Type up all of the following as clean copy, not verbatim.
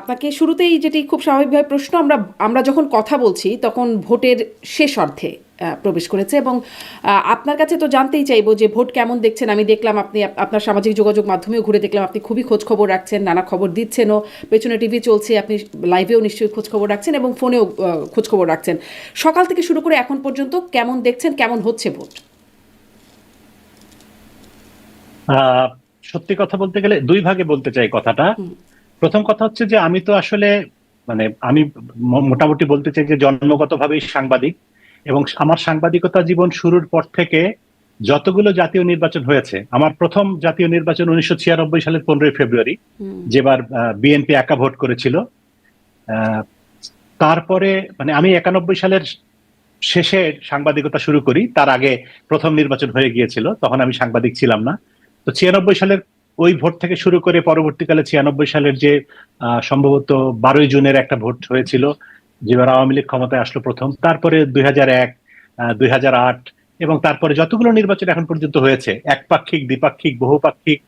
আপনাকে শুরুতেই যেটি খুব স্বাভাবিকভাবে প্রশ্ন, আমরা আমরা যখন কথা বলছি তখন ভোটের শেষ অর্ধে প্রবেশ করেছে এবং আপনার কাছে তো জানতেই চাইবো যে ভোট কেমন দেখছেন। আমি দেখলাম আপনি আপনার সামাজিক যোগাযোগ মাধ্যমেও ঘুরে দেখলাম আপনি খুবই খোঁজ খবর রাখছেন, নানা খবর দিচ্ছেনও, পেছনে টিভি চলছে, আপনি লাইভেও নিশ্চয়ই খোঁজ খবর রাখছেন এবং ফোনেও খোঁজ খবর রাখছেন। সকাল থেকে শুরু করে এখন পর্যন্ত কেমন দেখছেন, কেমন হচ্ছে ভোট? আহ সত্যি কথা বলতে গেলে দুই ভাগে বলতে চাই কথাটা। হুম। প্রথম কথা হচ্ছে যে আমি তো আসলে আমি মোটামুটি বলতে চাই যে জন্মগতভাবেই সাংবাদিক, এবং আমার সাংবাদিকতা জীবন শুরুর পর থেকে যতগুলো জাতীয় নির্বাচন হয়েছে, আমার প্রথম জাতীয় নির্বাচন 1996 সালের 15ই ফেব্রুয়ারি, হুম। যেবার বিএনপি একা ভোট করেছিল। আহ, তারপরে আমি 91 সালের শেষে সাংবাদিকতা শুরু করি, তার আগে প্রথম নির্বাচন হয়ে গিয়েছিল, তখন আমি সাংবাদিক ছিলাম না। তো 96 সালের ওই ভোট থেকে শুরু করে পরবর্তীকালে 96 সালের যে সম্ভবত 12ই জুনের একটা ভোট হয়েছিল, যেবার আওয়ামী লীগ ক্ষমতায় আসলো প্রথম, তারপরে 2001, 2008, এবং তারপরে যতগুলো নির্বাচন এখন পর্যন্ত হয়েছে, একপাক্ষিক, দ্বিপাক্ষিক, বহুপাক্ষিক,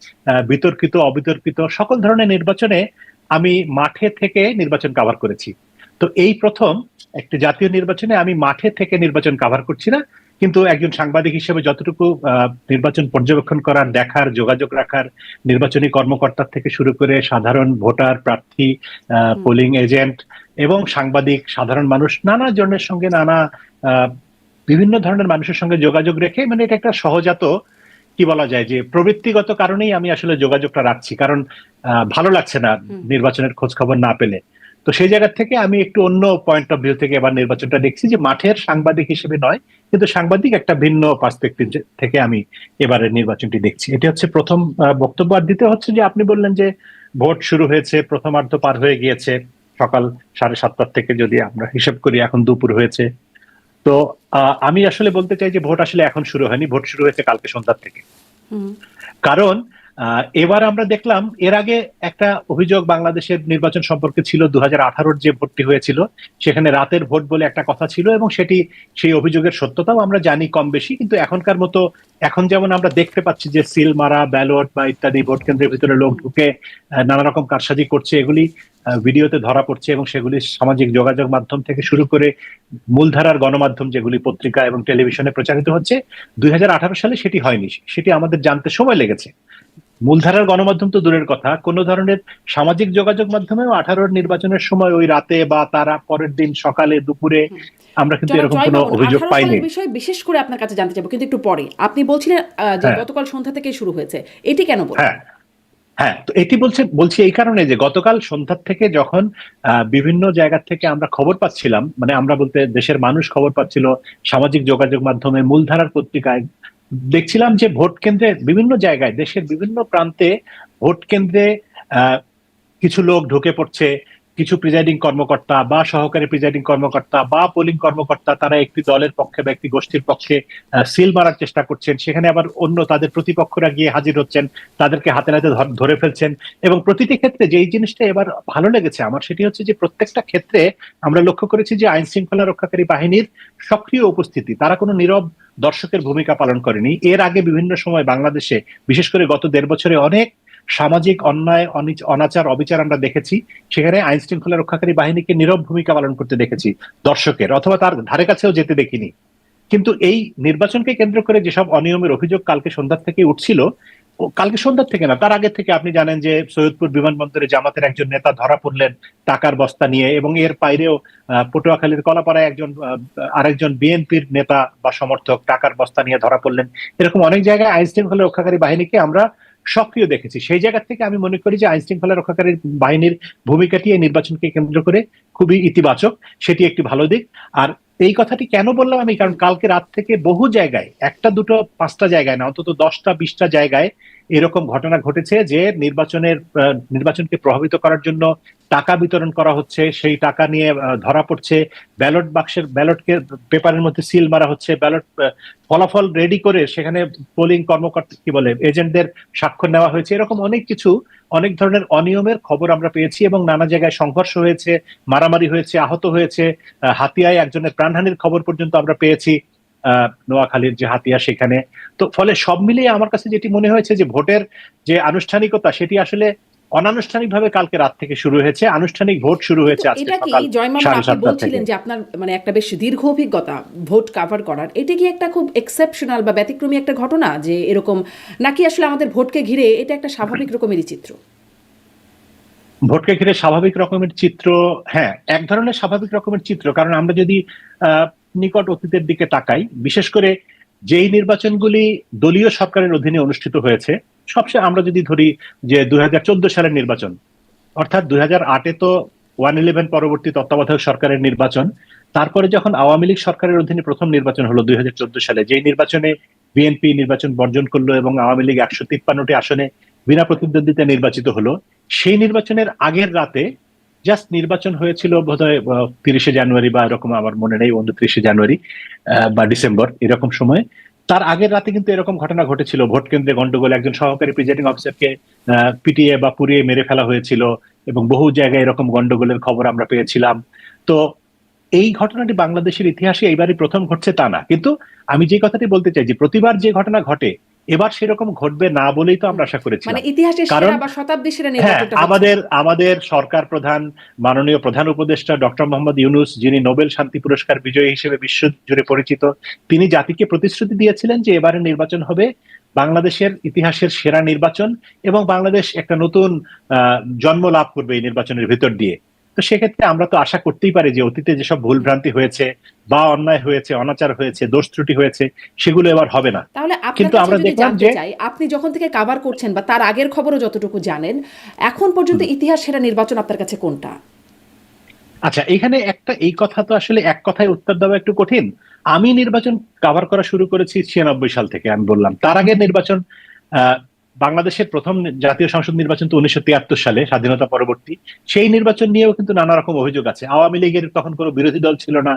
বিতর্কিত, অবিতর্কিত, সকল ধরনের নির্বাচনে আমি মাঠে থেকে নির্বাচন কভার করেছি। তো এই প্রথম একটি জাতীয় নির্বাচনে আমি মাঠে থেকে নির্বাচন কভার করছি না, কিন্তু একজন সাংবাদিক হিসেবে যতটুকু নির্বাচন পর্যবেক্ষণ করার, দেখার, যোগাযোগ রাখার, নির্বাচনী কর্মকর্তার থেকে শুরু করে সাধারণ ভোটার, প্রার্থী, হুম। পোলিং এজেন্ট এবং সাংবাদিক, সাধারণ মানুষ, নানা জনের সঙ্গে, আহ, বিভিন্ন ধরনের মানুষের সঙ্গে যোগাযোগ রেখে, এটা একটা সহজাত, কি বলা যায়, যে প্রবৃত্তিগত কারণেই আমি আসলে যোগাযোগটা রাখছি, কারণ ভালো লাগছে না হুম। নির্বাচনের খোঁজ খবর না পেলে। তো সেই জায়গা থেকে আমি একটু অন্য পয়েন্ট অফ ভিউ থেকে এবার নির্বাচনটা দেখছি, যে মাঠের সাংবাদিক হিসেবে নয়, কিন্তু সাংবাদিক একটা ভিন্ন পার্সপেক্টিভ থেকে আমি এবারের নির্বাচনটি দেখছি। এটি হচ্ছে প্রথম বক্তব্য। আর দ্বিতীয় হচ্ছে যে আপনি বললেন যে ভোট শুরু হয়েছে, প্রথমার্ধ পার হয়ে গিয়েছে, সকাল 7:30 থেকে যদি আমরা হিসাব করি এখন দুপুর হয়েছে। তো আমি আসলে বলতে চাই যে ভোট আসলে এখন শুরু হয়নি, ভোট শুরু হয়েছে কালকে সন্ধ্যার থেকে। হুম। কারণ এবার আমরা দেখলাম, এর আগে একটা অভিযোগ বাংলাদেশের নির্বাচন সম্পর্কে ছিল, 2018-র যে ভোটটি হয়েছিল সেখানে রাতের ভোট বলে একটা কথা ছিল, এবং সেই অভিযোগের সত্যতাও আমরা জানি কম বেশি। কিন্তু এখনকার মতো, এখন যেমন আমরা দেখতে পাচ্ছি যে সিল মারা, ব্যালট বা ইত্যাদি, ভোট কেন্দ্রের ভিতরে লোক ঢুকে নানা রকম কারসাজি করছে, এগুলি ভিডিওতে ধরা পড়ছে, এবং সেগুলি সামাজিক যোগাযোগ মাধ্যম থেকে শুরু করে মূলধারার গণমাধ্যম, যেগুলি পত্রিকা এবং টেলিভিশনে প্রচারিত হচ্ছে, 2018 সালে সেটি হয়নি। সেটি আমাদের জানতে সময় লেগেছে। মূলধারার গণমাধ্যম তো দূরের কথা, কোন ধরনের সামাজিক যোগাযোগ মাধ্যমেও 18-র নির্বাচনের সময় ওই রাতে বা তারা পরের দিন সকালে, দুপুরে হুম। আমরা কিন্তু জনাব এরকম জয় কোনো মামুন, অভিযোগ 18 পাইনি। সালের বিষয়ে বিশেষ করে আপনার কাছে জানতে চাইবো, কিন্তু একটু পরে। আপনি বলছিলেন যে হ্যাঁ, গতকাল সন্ধ্যা থেকেই শুরু হয়েছে, এটি কেন বললেন? হ্যাঁ, হ্যাঁ। তো এটি বলছি এই কারণে যে গতকাল সন্ধ্যার থেকে যখন বিভিন্ন জায়গা থেকে আমরা খবর পাচ্ছিলাম, আমরা বলতে দেশের মানুষ খবর পাচ্ছিল সামাজিক যোগাযোগ মাধ্যমে, মূলধারার পত্রিকায়, দেখছিলাম যে ভোট কেন্দ্রে বিভিন্ন জায়গায়, দেশের বিভিন্ন প্রান্তে ভোট কেন্দ্রে আহ কিছু লোক ঢুকে পড়ছে, কিছু প্রিজাইডিং কর্মকর্তা বা সহকারী প্রিজাইডিং কর্মকর্তা বা পোলিং কর্মকর্তা, তারা একটি দলের পক্ষে বা একটি গোষ্ঠীর পক্ষে সিল মারার চেষ্টা করছেন, সেখানে আবার অন্য তাদের প্রতিপক্ষরা গিয়ে হাজির হচ্ছেন, তাদেরকে হাতে নাতে ধরে ফেলছেন। এবং প্রতিটি ক্ষেত্রে যে এই জিনিসটা এবার ভালো লেগেছে আমার, সেটি হচ্ছে যে প্রত্যেকটা ক্ষেত্রে আমরা লক্ষ্য করেছি যে আইন শৃঙ্খলা রক্ষাকারী বাহিনীর সক্রিয় উপস্থিতি, তারা কোনো নীরব দর্শকের ভূমিকা পালন করেনি। এর আগে বিভিন্ন সময় বাংলাদেশে, বিশেষ করে গত 1.5 বছরে, অনেক সামাজিক অন্যায়, অনাচার, অবিচার আমরা দেখেছি, সেখানে আইন শৃঙ্খলা রক্ষাকারী বাহিনীকে নীরব ভূমিকা পালন করতে দেখেছি, দর্শকের অথবা তার ধারে কাছেও যেতে দেখিনি। কিন্তু এই নির্বাচনকে কেন্দ্র করে যেসব অনিয়মের অভিযোগ কালকে সন্ধ্যার থেকে উঠছিল, কালকে সন্ধ্যার থেকে না, তার আগে থেকে, আপনি জানেন যে সৈয়দপুর বিমানবন্দরে জামাতের একজন নেতা ধরা পড়লেন টাকার বস্তা নিয়ে, এবং এর বাইরেও পটুয়াখালীর কলাপাড়ায় আরেকজন বিএনপির নেতা বা সমর্থক টাকার বস্তা নিয়ে ধরা পড়লেন। এরকম অনেক জায়গায় আইন শৃঙ্খলা রক্ষাকারী বাহিনীকে আমরা সক্রিয় দেখেছি। সেই জায়গা থেকে আমি মনে করি যে আইন শৃঙ্খলা রক্ষাকারী বাহিনীর ভূমিকাটি এই নির্বাচনকে কেন্দ্র করে খুবই ইতিবাচক, সেটি একটি ভালো দিক। আর এই কথাটি কেন বললাম আমি, কারণ কালকে রাত থেকে বহু জায়গায়, একটা দুটো পাঁচটা জায়গায় না, অন্তত 10টা 20টা জায়গায় এরকম ঘটনা ঘটেছে যে নির্বাচনকে প্রভাবিত করার জন্য টাকা বিতরণ করা হচ্ছে, সেই টাকা নিয়ে ধরা পড়ছে, ব্যালটকে পেপারের মধ্যে সিল মারা হচ্ছে, ব্যালট ফলাফল রেডি করে সেখানে পোলিং কর্মকর্তা, কি বলে, এজেন্টদের স্বাক্ষর নেওয়া হয়েছে। এরকম অনেক কিছু, অনেক ধরনের অনিয়মের খবর আমরা পেয়েছি, এবং নানা জায়গায় সংঘর্ষ হয়েছে, মারামারি হয়েছে, আহত হয়েছে, হাতিয়ায় একজনের প্রাণহানির খবর পর্যন্ত আমরা পেয়েছি, নোয়াখালীর যে হাতিয়া সেখানে। তো ফলে সব মিলিয়ে আমার কাছে যেটি মনে হয়েছে যে ভোটের যে আনুষ্ঠানিকতা, সেটি আসলে অনানুষ্ঠানিকভাবে কালকে রাত থেকে শুরু হয়েছে, আনুষ্ঠানিক ভোট শুরু হয়েছে আজকে এটা কি সকাল জয় মামুন, আপনি 7:30 থেকে। বলছিলেন যে আপনার মানে একটা বেশ দীর্ঘ অভিজ্ঞতা ভোট কাভার করার, এটা কি একটা খুব এক্সেপশনাল বা ব্যতিক্রমী একটা ঘটনা যে এরকম, নাকি আসলে আমাদের ভোটকে ঘিরে এটা একটা স্বাভাবিক রকমেরই চিত্র? ভোটকে ঘিরে স্বাভাবিক রকমের চিত্র, হ্যাঁ, এক ধরনের স্বাভাবিক রকমের চিত্র। কারণ আমরা যদি আহ নিকট অতীতের দিকে তাকাই, বিশেষ করে যেই নির্বাচনগুলি দলীয় সরকারের অধীনে অনুষ্ঠিত হয়েছে, সবচেয়ে আমরা যদি ধরি যে 2014 সালের নির্বাচন, অর্থাৎ 2008-এ তো 111 পরবর্তী তত্ত্বাবধায়ক সরকারের নির্বাচন, তারপরে যখন আওয়ামী লীগ সরকারের অধীনে প্রথম নির্বাচন হলো 2014 সালে, যেই নির্বাচনে বিএনপি নির্বাচন বর্জন করলো এবং আওয়ামী লীগ 153টি আসনে বিনা প্রতিদ্বন্দ্বিতা নির্বাচিত হলো, সেই নির্বাচনের আগের রাতে জাস্ট নির্বাচন হয়েছিল বোধহয় 30শে জানুয়ারি বা এরকম, আমার মনে নেই, 29শে জানুয়ারি বা ডিসেম্বর এরকম সময়। তার আগের রাতে কিন্তু এরকম ঘটনা ঘটেছিল, ভোট কেন্দ্রে গন্ডগোল, একজন সহকারী প্রিজাইডিং অফিসারকে পিটিয়ে বা পুড়িয়ে মেরে ফেলা হয়েছিল, এবং বহু জায়গায় এরকম গন্ডগোলের খবর আমরা পেয়েছিলাম। তো এই ঘটনাটি বাংলাদেশের ইতিহাসে এইবারই প্রথম ঘটছে তা না, কিন্তু আমি যে কথাটি বলতে চাই যে প্রতিবার যে ঘটনা ঘটে এবার সেরকম ঘটবে না বলেই তো আমরা আশা মানে করেছিলাম। ইতিহাসের কারণ সেরা বা শতাব্দীর সেরা হ্যাঁ, নির্বাচনটা হচ্ছে। আমাদের সরকার প্রধান মাননীয় প্রধান উপদেষ্টা ডক্টর মোহাম্মদ ইউনূস, যিনি নোবেল শান্তি পুরস্কার বিজয়ী হিসেবে বিশ্ব জুড়ে পরিচিত, তিনি জাতিকে প্রতিশ্রুতি দিয়েছিলেন যে এবারের নির্বাচন হবে বাংলাদেশের ইতিহাসের সেরা নির্বাচন, এবং বাংলাদেশ একটা নতুন জন্ম লাভ করবে এই নির্বাচনের ভিতর দিয়ে। তো সেক্ষেত্রে আমরা তো আশা করতেই পারি যে অতীতে যেসব ভুলভ্রান্তি হয়েছে বা অন্যায় হয়েছে, অনাচার হয়েছে, দোষ ত্রুটি হয়েছে, সেগুলো এবার হবে না। তাহলে আপনার কিন্তু কাছে আমরা যদি দেখলাম জানতে যে চাই, আপনি যখন থেকে কাভার করছেন বা তার আগের খবরও যতটুকু জানেন, এখন পর্যন্ত ইতিহাস সেরা নির্বাচন আপনার কাছে কোনটা? আচ্ছা, এখানে একটা, এই কথা তো আসলে এক কথায় উত্তর দেওয়া একটু কঠিন। আমি নির্বাচন কভার করা শুরু করেছি 96 সাল থেকে, আমি বললাম। তার আগের নির্বাচন, আহ, বাংলাদেশের প্রথম জাতীয় সংসদ নির্বাচন তো 1973 সালে, স্বাধীনতা পরবর্তী। সেই নির্বাচন নিয়েও কিন্তু নানা রকম অভিযোগ আছে। আওয়ামী লীগের তখন কোনো বিরোধী দল ছিল না,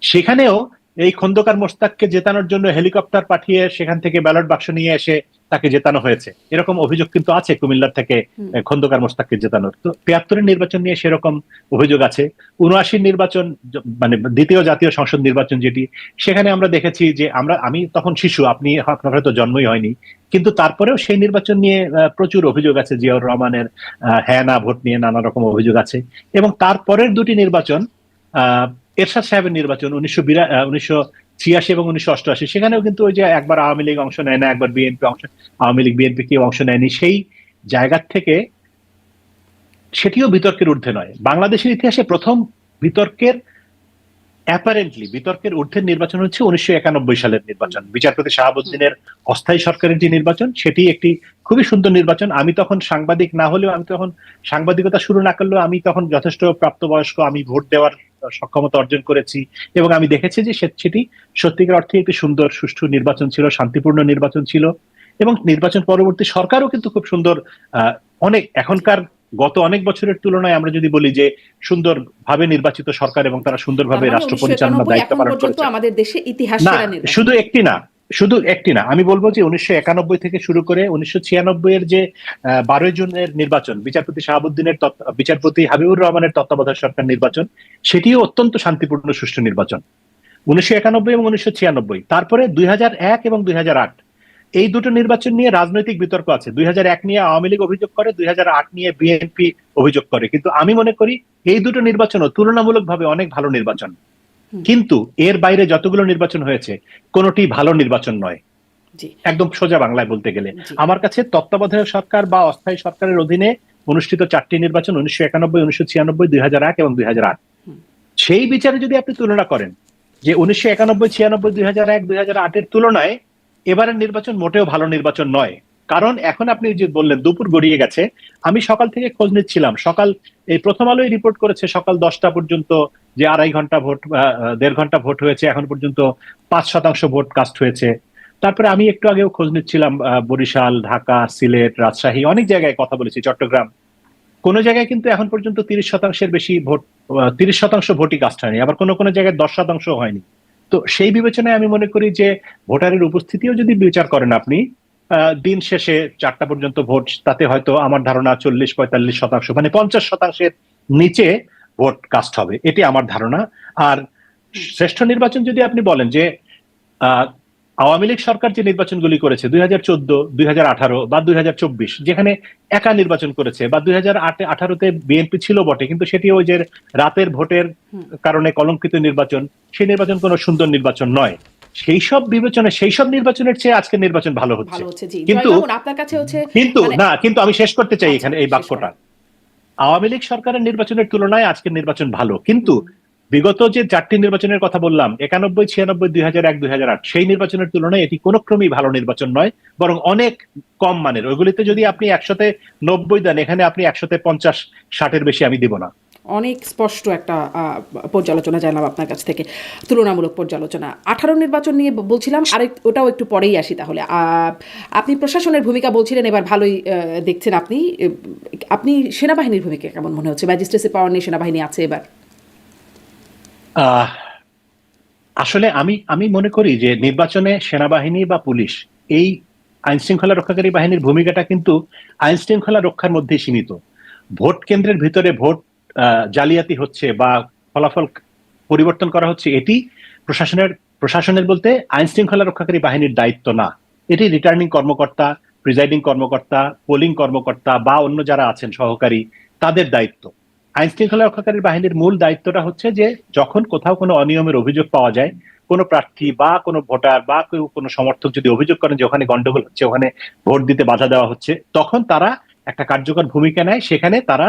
সেখানেও এই খন্দকার মোশতাককে জেতানোর জন্য হেলিকপ্টার পাঠিয়ে সেখান থেকে ব্যালট বাক্স নিয়ে এসে তাকে জেতানো হয়েছে, এরকম অভিযোগ কিন্তু আছে কুমিল্লার থেকে খন্দকার মোশতাককে জেতানোর। তো 73-এর নির্বাচন নিয়ে সেরকম অভিযোগ আছে। 79-র নির্বাচন, মানে দ্বিতীয় জাতীয় সংসদ নির্বাচন যেটি, সেখানে আমরা দেখেছি যে আমি তখন শিশু, আপনার হয়তো জন্মই হয়নি, কিন্তু তারপরেও সেই নির্বাচন নিয়ে প্রচুর অভিযোগ আছে। জিয়াউর রহমানের হ্যাঁ না ভোট নিয়ে নানা রকম অভিযোগ আছে। এবং তারপরের দুটি নির্বাচন, এরশাদ সাহেবের নির্বাচন 1986 এবং 1988, সেখানেও কিন্তু ওই যে একবার আওয়ামী লীগ অংশ নেয় না, একবার বিএনপি আওয়ামী লীগ বিএনপি কেউ অংশ নেয়নি, সেই জায়গা থেকে সেটিও বিতর্কের ঊর্ধ্বে নয়। বাংলাদেশের ইতিহাসে প্রথম বিতর্কের বিতর্কের ঊর্ধ্বের নির্বাচন হচ্ছে 1991 সালের নির্বাচন, বিচারপতি শাহাবুদ্দিনের অস্থায়ী সরকারের যে নির্বাচন, সেটি একটি খুবই সুন্দর নির্বাচন। আমি তখন সাংবাদিক না হলেও, আমি তখন সাংবাদিকতা শুরু না করলেও, আমি তখন যথেষ্ট প্রাপ্তবয়স্ক, আমি ভোট দেওয়ার সক্ষমতা অর্জন করেছি, এবং আমি দেখেছি যে সেটি সত্যিকার অর্থে একটি সুন্দর সুষ্ঠু নির্বাচন ছিল, শান্তিপূর্ণ নির্বাচন ছিল। এবং নির্বাচন পরবর্তী সরকারও কিন্তু খুব সুন্দর, অনেক এখনকার গত অনেক বছরের তুলনায় আমরা যদি বলি যে সুন্দরভাবে নির্বাচিত সরকার, এবং তারা সুন্দরভাবে রাষ্ট্র পরিচালনার দায়িত্ব পালন করেছে। আমাদের দেশে ইতিহাস না, সেরা নির্বাচন শুধু একটি না, আমি বলবো যে 1991 থেকে শুরু করে 1996-এর যে 12 জুনের নির্বাচন, বিচারপতি হাবিবুর রহমানের তত্ত্বাবধায়ক সরকার নির্বাচন, সেটিও অত্যন্ত শান্তিপূর্ণ সুষ্ঠু নির্বাচন। 1991 এবং 1996, তারপরে 2001 এবং 2008, এই দুটো নির্বাচন নিয়ে রাজনৈতিক বিতর্ক আছে। 2001 নিয়ে আওয়ামী লীগ অভিযোগ করে, 2008 নিয়ে বিএনপি অভিযোগ করে, কিন্তু আমি মনে করি এই দুটো নির্বাচনও তুলনামূলকভাবে অনেক ভালো নির্বাচন। কিন্তু এর বাইরে যতগুলো নির্বাচন হয়েছে কোনোটি ভালো নির্বাচন নয়, একদম সোজা বাংলায় বলতে গেলে। আমার কাছে তত্ত্বাবধায়ক সরকার বা অস্থায়ী সরকারের অধীনে অনুষ্ঠিত 4টি নির্বাচন, 1991, 1996, 2001 এবং 2008, সেই বিচারে যদি আপনি তুলনা করেন যে 1991, 96, 2001, 2008-এর তুলনায় এবারের নির্বাচন মোটেও ভালো নির্বাচন নয়। কারণ এখন আপনি যে বললেন দুপুর গড়িয়ে গেছে, আমি সকাল থেকে খোঁজ নিচ্ছিলাম, এই প্রথম আলোই রিপোর্ট করেছে সকাল 10টা পর্যন্ত যে 2.5 ঘন্টা ভোট, 1.5 ঘন্টা ভোট হয়েছে, এখন পর্যন্ত 5% ভোট কাস্ট হয়েছে। তারপরে আমি একটু আগেও খোঁজ নিচ্ছিলাম, বরিশাল, ঢাকা, সিলেট, রাজশাহী, অনেক জায়গায় কথা বলেছি, চট্টগ্রাম, কোন জায়গায় কিন্তু এখন পর্যন্ত 30%-এর বেশি ভোট, 30% ভোটই কাস্ট হয়নি, আবার কোন কোন জায়গায় 10% হয়নি। তো সেই বিবেচনায় আমি মনে করি যে ভোটারের উপস্থিতিও যদি বিচার করেন আপনি, দিন শেষে 4টা পর্যন্ত ভোট, তাতে হয়তো আমার ধারণা 40-45%, মানে 50%-এর নিচে ভোট কাস্ট হবে, এটি আমার ধারণা। আর শ্রেষ্ঠ নির্বাচন যদি আপনি বলেন যে আওয়ামী লীগ সরকার যে নির্বাচনগুলি করেছে 2014, 2018 বা 2024, যেখানে একা নির্বাচন করেছে, বা 2018-তে বিএনপি ছিল বটে, কিন্তু সেটি ওই যে রাতের ভোটের কারণে কলঙ্কিত নির্বাচন, সেই নির্বাচন কোনো সুন্দর নির্বাচন নয়। সেই সব বিবেচনা, সেই সব নির্বাচনের চেয়ে আজকের নির্বাচন ভালো হচ্ছে। ভালো হচ্ছে, জি। জয় কিন্তু মামুন, আপনার কাছে হচ্ছে কিন্তু মানে না, কিন্তু আমি শেষ করতে চাই আচ্ছা, এখানে এই শেষ বাক্যটা। করেন। আওয়ামী লীগ সরকারের নির্বাচনের তুলনায় আজকের নির্বাচন ভালো, কিন্তু বিগত যে 4টি নির্বাচনের কথা বললাম, 91, 96, 2001, 2008, সেই নির্বাচনের তুলনায় এটি কোনো ক্রমেই ভালো নির্বাচন নয়, বরং অনেক কম মানের। ওইগুলিতে যদি আপনি 100-তে 90 দেন, এখানে আপনি 150-60-এর বেশি আমি দিব না। অনেক স্পষ্ট একটা পর্যালোচনা জানলাম আপনার কাছ থেকে, তুলনামূলক পর্যালোচনা। 18 নির্বাচন নিয়ে বলছিলাম, ওটাও একটু পরেই আসি তাহলে। আপনি প্রশাসনের ভূমিকা বলছিলেন, এবার ভালোই দেখছেন আপনি। আপনি সেনাবাহিনীর ভূমিকা কেমন মনে হচ্ছে? ম্যাজিস্ট্রেসি পাওয়ার নিয়ে সেনাবাহিনী আছে এবার। আহ আসলে আমি আমি মনে করি যে নির্বাচনে সেনাবাহিনী বা পুলিশ, এই আইন শৃঙ্খলা রক্ষাকারী বাহিনীর ভূমিকাটা কিন্তু আইন শৃঙ্খলা রক্ষার মধ্যে সীমিত। ভোট কেন্দ্রের ভিতরে ভোট জালিয়াতি হচ্ছে বা ফলাফল পরিবর্তন করা হচ্ছে, এটি প্রশাসনের প্রশাসনের বলতে আইন শৃঙ্খলা রক্ষাকারী বাহিনীর দায়িত্ব না। এটি রিটার্নিং কর্মকর্তা, প্রিজাইডিং কর্মকর্তা, পোলিং কর্মকর্তা বা অন্য যারা আছেন সহকারী, তাদের দায়িত্ব। আইন শৃঙ্খলা রক্ষাকারী বাহিনীর মূল দায়িত্বটা হচ্ছে যে যখন কোথাও কোনো অনিয়মের অভিযোগ পাওয়া যায়, কোনো প্রার্থী বা কোনো ভোটার বা কেউ কোনো সমর্থক যদি অভিযোগ করেন যে ওখানে গন্ডগোল হচ্ছে, ওখানে ভোট দিতে বাধা দেওয়া হচ্ছে, তখন তারা একটা কার্যকর ভূমিকা নেয়। সেখানে তারা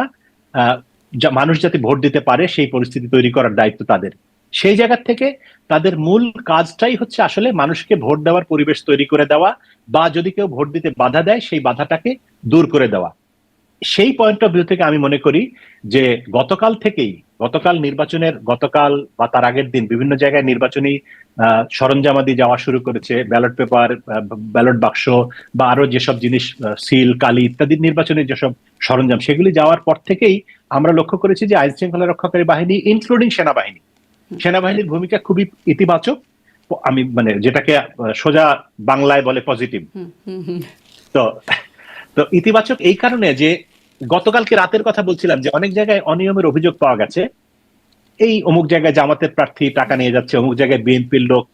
মানুষ যাতে ভোট দিতে পারে সেই পরিস্থিতি তৈরি করার দায়িত্ব তাদের। সেই জায়গা থেকে তাদের মূল কাজটাই হচ্ছে আসলে মানুষকে ভোট দেওয়ার পরিবেশ তৈরি করে দেওয়া, বা যদি কেউ ভোট দিতে বাধা দেয় সেই বাধাটাকে দূর করে দেওয়া। সেই পয়েন্ট অফ ভিউ থেকে আমি মনে করি যে গতকাল নির্বাচনের গতকাল বা তার আগের দিন বিভিন্ন জায়গায় নির্বাচনী সরঞ্জামাদি যাওয়া শুরু করেছে, ব্যালট পেপার, ব্যালট বাক্স বা আরো যেসব জিনিস, সিল, কালি ইত্যাদি নির্বাচনের যেসব সরঞ্জাম, সেগুলি যাওয়ার পর থেকেই আমরা লক্ষ্য করেছি যে আইন শৃঙ্খলা রক্ষাকারী বাহিনী ইনক্লুডিং সেনাবাহিনীর ভূমিকা খুবই ইতিবাচক। আমি মানে যেটাকে সোজা বাংলায় বলে পজিটিভ। তো তো ইতিবাচক এই কারণে যে গতকালকে রাতের কথা বলছিলাম যে অনেক জায়গায় অনিয়মের অভিযোগ পাওয়া গেছে। এই অমুক জায়গায় জামাতের প্রার্থী টাকা নিয়ে যাচ্ছে, অমুক জায়গায় বিএনপির লোক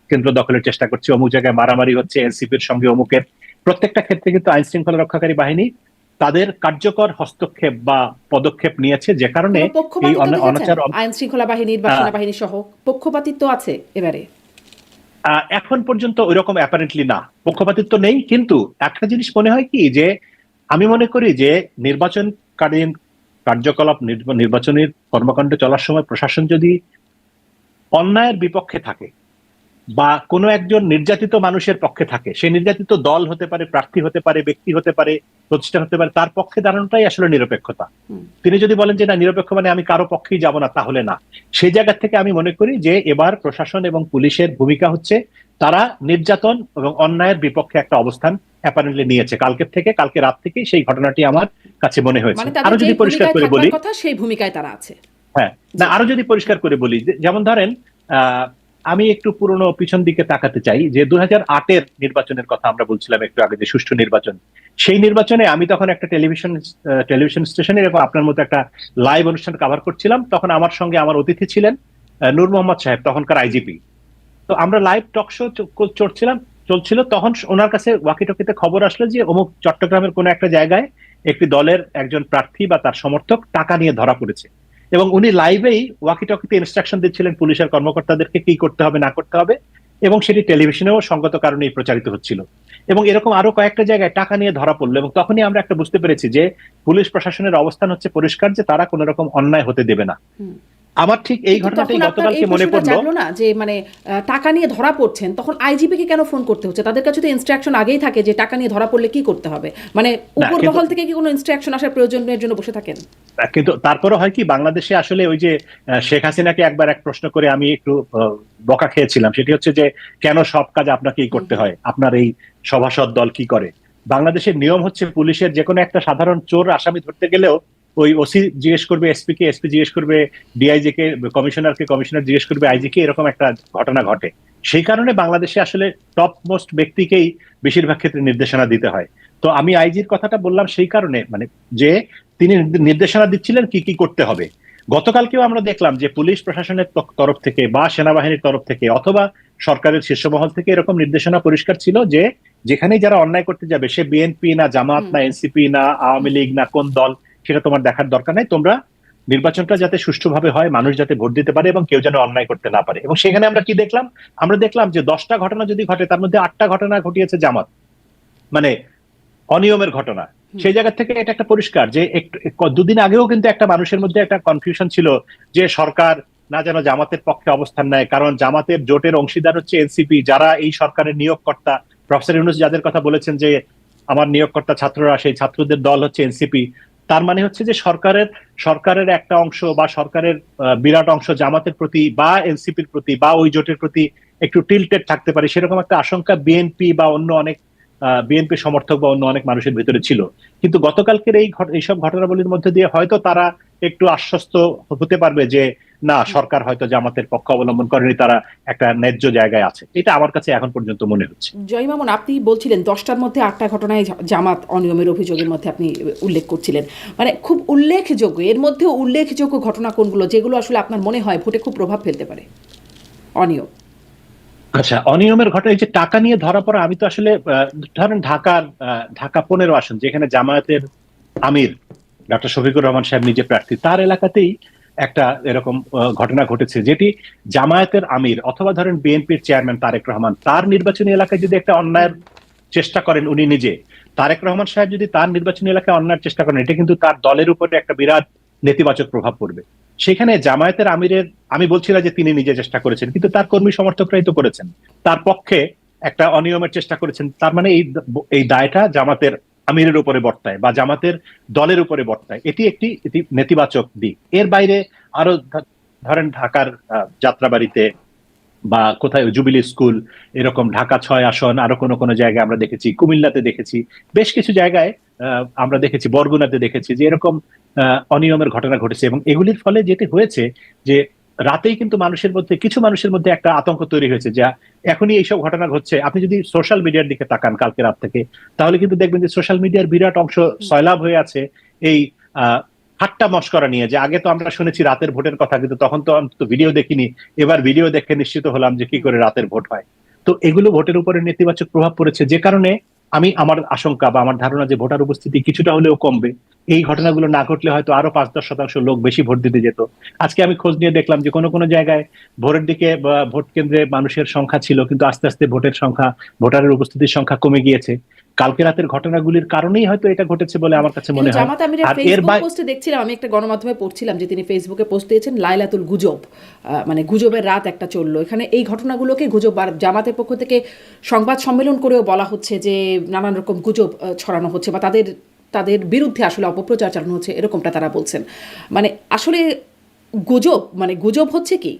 কেন্দ্র দখলের চেষ্টা করছে, অমুক জায়গায় মারামারি হচ্ছে এনসিপির সঙ্গে অমুকের। প্রত্যেকটা ক্ষেত্রে কিন্তু আইন শৃঙ্খলা রক্ষাকারী বাহিনী তাদের কার্যকর হস্তক্ষেপ বা পদক্ষেপ নিয়েছে, যে কারণে এই অনাচার আইন শৃঙ্খলা বাহিনীর বা সেনাবাহিনী সহ পক্ষপাতিত্ব আছে এবারে? এখন পর্যন্ত ওইরকম অ্যাপারেন্টলি না, পক্ষপাতিত্ব নেই। কিন্তু একটা জিনিস মনে হয় কি, যে আমি মনে করি যে নির্বাচনকালীন কার্যকলাপ, নির্বাচনের কর্মকাণ্ড চলার সময় প্রশাসন যদি অন্যায়ের বিপক্ষে থাকে বা কোনো একজন নির্যাতিত মানুষের পক্ষে থাকে, সেই নির্যাতিত দল হতে পারে, প্রার্থী হতে পারে, ব্যক্তি হতে পারে, প্রতিষ্ঠান হতে পারে, তার পক্ষে দাঁড়ানোটাই আসলে নিরপেক্ষতা। তিনি যদি বলেন যে না, নিরপেক্ষ মানে আমি কারো পক্ষেই যাব না, তাহলে না। সেই জায়গা থেকে আমি মনে করি যে এবার প্রশাসন এবং পুলিশের ভূমিকা হচ্ছে তারা নির্যাতন এবং অন্যায়ের বিপক্ষে একটা অবস্থান অ্যাপারেন্টলি নিয়েছে কালকে রাত থেকে সেই ঘটনাটি আমার কাছে মনে হয়েছে। মানে আরো যদি পরিষ্কার করে বলি, কথা সেই ভূমিকায় তারা আছে। হ্যাঁ, না, আরো যদি পরিষ্কার করে বলি, যেমন ধরেন আমি একটু পুরনো পিছন দিকে তাকাতে চাই, যে 2008-এর নির্বাচনের কথা আমরা বলছিলাম একটু আগে, যে সুষ্ঠু নির্বাচন। সেই নির্বাচনে আমি তখন একটা টেলিভিশন স্টেশনে এরকম আপনার মতো একটা লাইভ অনুষ্ঠান কভার করছিলাম। তখন আমার সঙ্গে আমার অতিথি ছিলেন নূর মোহাম্মদ সাহেব, তখনকার আইজিপি। তো আমরা লাইভ টক শো চলছিল, তখন ওনার কাছে ওয়াকিটকিতে খবর আসলো যে অমুক চট্টগ্রামের কোনো একটা জায়গায় একটি দলের একজন প্রার্থী বা তার সমর্থক টাকা নিয়ে ধরা পড়েছে, এবং উনি লাইভেই ওয়াকিটকিতে ইনস্ট্রাকশন দিচ্ছিলেন পুলিশের কর্মকর্তাদেরকে কি করতে হবে না করতে হবে, এবং সেটি টেলিভিশনেও সঙ্গত কারণেই প্রচারিত হচ্ছিল। এবং এরকম আরো কয়েকটা জায়গায় টাকা নিয়ে ধরা পড়লো, এবং তখনই আমরা একটা বুঝতে পেরেছি যে পুলিশ প্রশাসনের অবস্থান হচ্ছে পরিষ্কার, যে তারা কোনো রকম অন্যায় হতে দেবে না। আমার ঠিক এই ঘটনাটাই গতকালকে মনে পড়লো না, যে মানে টাকা নিয়ে ধরা পড়ছেন, তখন আইজিপি কে কেন ফোন করতে হচ্ছে? তাদের কাছে তো ইনস্ট্রাকশন আগেই থাকে যে টাকা নিয়ে ধরা পড়লে কি করতে হবে। মানে উপর মহল থেকে কি কোনো ইনস্ট্রাকশন আসার প্রয়োজনের জন্য বসে থাকেন? কিন্তু তারপরে হয় কি, বাংলাদেশে আসলে ওই যে শেখ হাসিনাকে একবার এক প্রশ্ন করে আমি একটু বকা খেয়েছিলাম, সেটি হচ্ছে যে কেন সব কাজ আপনাকেই করতে হয়, আপনার এই সভাসদ দল কি করে? বাংলাদেশের নিয়ম হচ্ছে পুলিশের যে কোনো একটা সাধারণ চোর আসামি ধরতে গেলেও ওই ওসি জিজ্ঞেস করবে এসপি কে, এসপি জিজ্ঞেস করবে ডিআইজি কে, কমিশনার জিজ্ঞেস করবে আইজি কে, এরকম একটা ঘটনা ঘটে। সেই কারণে বাংলাদেশে আসলে টপ মোস্ট ব্যক্তিকেই বেশিরভাগ ক্ষেত্রে নির্দেশনা দিতে হয়। তো আমি আইজির কথাটা বললাম সেই কারণে, মানে যে তিনি নির্দেশনা দিচ্ছিলেন কি কি করতে হবে। গতকালকেও আমরা দেখলাম যে পুলিশ প্রশাসনের তরফ থেকে বা সেনাবাহিনীর তরফ থেকে অথবা সরকারের শীর্ষ মহল থেকে এরকম নির্দেশনা পরিষ্কার ছিল যে যেখানেই যারা অন্যায় করতে যাবে, সে বিএনপি না, জামাত না, এনসিপি না, আওয়ামী লীগ না, কোন দল, সেটা তোমার দেখার দরকার নাই। তোমরা নির্বাচনটা যাতে সুষ্ঠুভাবে হয়, মানুষ যাতে ভোট দিতে পারে এবং কেউ যেন অন্যায় করতে না পারে। এবং সেখানে আমরা কি দেখলাম? আমরা দেখলাম যে 10টা ঘটনা যদি ঘটে তার মধ্যে 8টা ঘটনা ঘটিয়েছে জামাত, মানে অনিয়মের ঘটনা। সেই জায়গা থেকে এটা একটা পরিষ্কার যে দুদিন আগেও কিন্তু একটা মানুষের মধ্যে একটা কনফিউশন ছিল যে সরকার না যেন জামাতের পক্ষে অবস্থান নেয়, কারণ জামাতের জোটের অংশীদার হচ্ছে এনসিপি, যারা এই সরকারের নিয়োগকর্তা। প্রফেসর ইউনূস যাদের কথা বলেছেন যে আমার নিয়োগকর্তা ছাত্ররা, সেই ছাত্রদের দল হচ্ছে এনসিপি। তার মানে হচ্ছে যে সরকারের একটা অংশ বা সরকারের বিরাট অংশ জামাতের প্রতি বা এনসিপির প্রতি বা ওই জোটের প্রতি একটু টিল্টেড থাকতে পারে, সেরকম একটা আশঙ্কা বিএনপি বা অন্য অনেক বিএনপি সমর্থক বা অন্য অনেক মানুষের ভিতরে ছিল। কিন্তু গতকালকের এইসব ঘটনাবলীর মধ্যে দিয়ে হয়তো তারা একটু আশ্বস্ত হতে পারবে যে না, সরকার হয়তো জামাতের পক্ষ অবলম্বন করেনি, তারা একটা ন্যায্য জায়গায় আছে। এটা আমার কাছে এখন পর্যন্ত মনে হচ্ছে। জয় মামুন, আপনি বলছিলেন 10টার মধ্যে 8টা ঘটনায় জামাত অনিয়মের অভিযোগের মধ্যে আপনি উল্লেখ করছিলেন, মানে খুব উল্লেখযোগ্য, এর মধ্যে উল্লেখযোগ্য ঘটনা কোনগুলো যেগুলো আসলে আপনার মনে হয় ভোটে খুব প্রভাব ফেলতে পারে? অনিয়ম, আচ্ছা, অনিয়মের ঘটনা, এই যে টাকা নিয়ে ধরা পড়া, আমি তো আসলে ধরেন ঢাকা 15 আসন যেখানে জামায়াতের আমির ডক্টর শফিকুর রহমান সাহেব নিজে প্রার্থী, তার এলাকাতেই একটা এরকম ঘটনা ঘটেছে, যেটি জামায়াতের আমির অথবা ধরেন বিএনপির চেয়ারম্যান তারেক রহমান, তার নির্বাচনী এলাকায় যদি একটা অন্যায়ের চেষ্টা করেন উনি নিজে, তারেক রহমান সাহেব যদি তার নির্বাচনী এলাকায় অন্যায়ের চেষ্টা করেন, এটা কিন্তু তার দলের উপরে একটা বিরাট নেতিবাচক প্রভাব পড়বে। সেখানে জামায়াতের আমিরের, আমি বলছি না যে তিনি নিজে চেষ্টা করেছেন, কিন্তু তার কর্মী সমর্থকরাই তো করেছেন, তার পক্ষে একটা অনিয়মের চেষ্টা করেছেন। তার মানে এই দায়টা জামাতের আমিরের উপরে বর্তায় বা জামাতের দলের উপরে বর্তায়। এটি নেতিবাচক দিক। এর বাইরে আরো ধরেন ঢাকার যাত্রাবাড়িতে বা কোথায় জুবিলি স্কুল, এরকম ঢাকা 6 আসন, আরো কোনো কোনো জায়গায় আমরা দেখেছি, কুমিল্লাতে দেখেছি, বেশ কিছু জায়গায় আমরা দেখেছি, বরগুনাতে দেখেছি যে এরকম অনিয়মের ঘটনা ঘটেছে। এবং এগুলির ফলে যেটি হয়েছে যে রাতেই কিন্তু কিছু মানুষের মধ্যে একটা আতঙ্ক তৈরি হয়েছে, যা এখনই এইসব ঘটনা ঘটছে। আপনি যদি সোশ্যাল মিডিয়ার দিকে তাকান কালকে রাত থেকে, তাহলে কিন্তু দেখবেন যে সোশ্যাল মিডিয়ার বিরাট অংশ সয়লাব হয়ে আছে এই ঠাট্টা মশকরা নিয়ে, যে আগে তো আমরা শুনেছি রাতের ভোটের কথা, কিন্তু তখন তো অন্তত ভিডিও দেখিনি, এবার ভিডিও দেখে নিশ্চিত হলাম যে কি করে রাতের ভোট হয়। তো এগুলো ভোটের উপরে নেতিবাচক প্রভাব পড়েছে, যে কারণে আমার আশঙ্কা বা আমার ধারণা যে ভোটার উপস্থিতি কিছুটা হলেও কমবে। এই ঘটনাগুলো না ঘটলে হয়তো আরো 5-10% লোক বেশি ভোট দিতে যেত। আজকে আমি খোঁজ নিয়ে দেখলাম যে কোনো কোনো জায়গায় ভোরের দিকে বা ভোট কেন্দ্রে মানুষের সংখ্যা ছিল, কিন্তু আস্তে আস্তে ভোটারের উপস্থিতির সংখ্যা কমে গিয়েছে। কালকে রাতের ঘটনাগুলির কারণেই হয়তো এটা ঘটেছে বলে আমার কাছে মনে হয়। জামাত আমিরের আর ফেসবুক পোস্টে দেখছিলাম, আমি একটা গণমাধ্যমে পড়ছিলাম যে তিনি ফেসবুকে পোস্ট দিয়েছেন লাইলাতুল গুজব, মানে গুজবের রাত একটা চললো এখানে, এই ঘটনাগুলোকে গুজব। আর জামাতের পক্ষ থেকে সংবাদ সম্মেলন করেও বলা হচ্ছে যে নানান রকম গুজব ছড়ানো হচ্ছে বা তাদের বিরুদ্ধে আসলে অপপ্রচার চালানো হচ্ছে, এরকমটা তারা বলছেন। মানে আসলে গুজব হচ্ছে কি?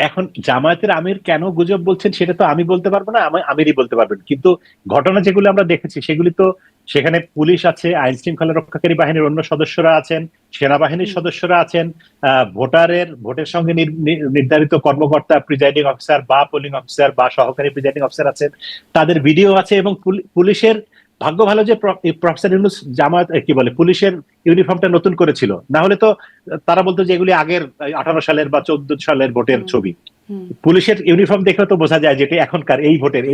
এখন জামায়াতের আমির কেন গুজব বলছেন সেটা তো আমি বলতে পারবো না, আমিরই বলতে পারবেন। কিন্তু ঘটনা যেগুলো আমরা দেখেছি সেগুলি তো, সেখানে পুলিশ আছে, আইন শৃঙ্খলা রক্ষাকারী বাহিনীর অন্য সদস্যরা আছেন, সেনাবাহিনীর সদস্যরা আছেন, ভোটের সঙ্গে নির্ধারিত কর্মকর্তা, প্রিজাইডিং অফিসার বা পোলিং অফিসার বা সহকারী প্রিজাইডিং অফিসার আছেন, তাদের ভিডিও আছে। এবং পুলিশের ভাগ্য ভালো যে প্রফেসর ইউনূস পুলিশের ইউনিফর্মটা নতুন করেছিল, না হলে তো তারা বলতো যে এগুলি আগের 18 সালের বা 14 সালের ভোটের ছবি। পুলিশের ইউনিফর্ম দেখে তো বোঝা যায় যেটা এখনকার এই ভোটের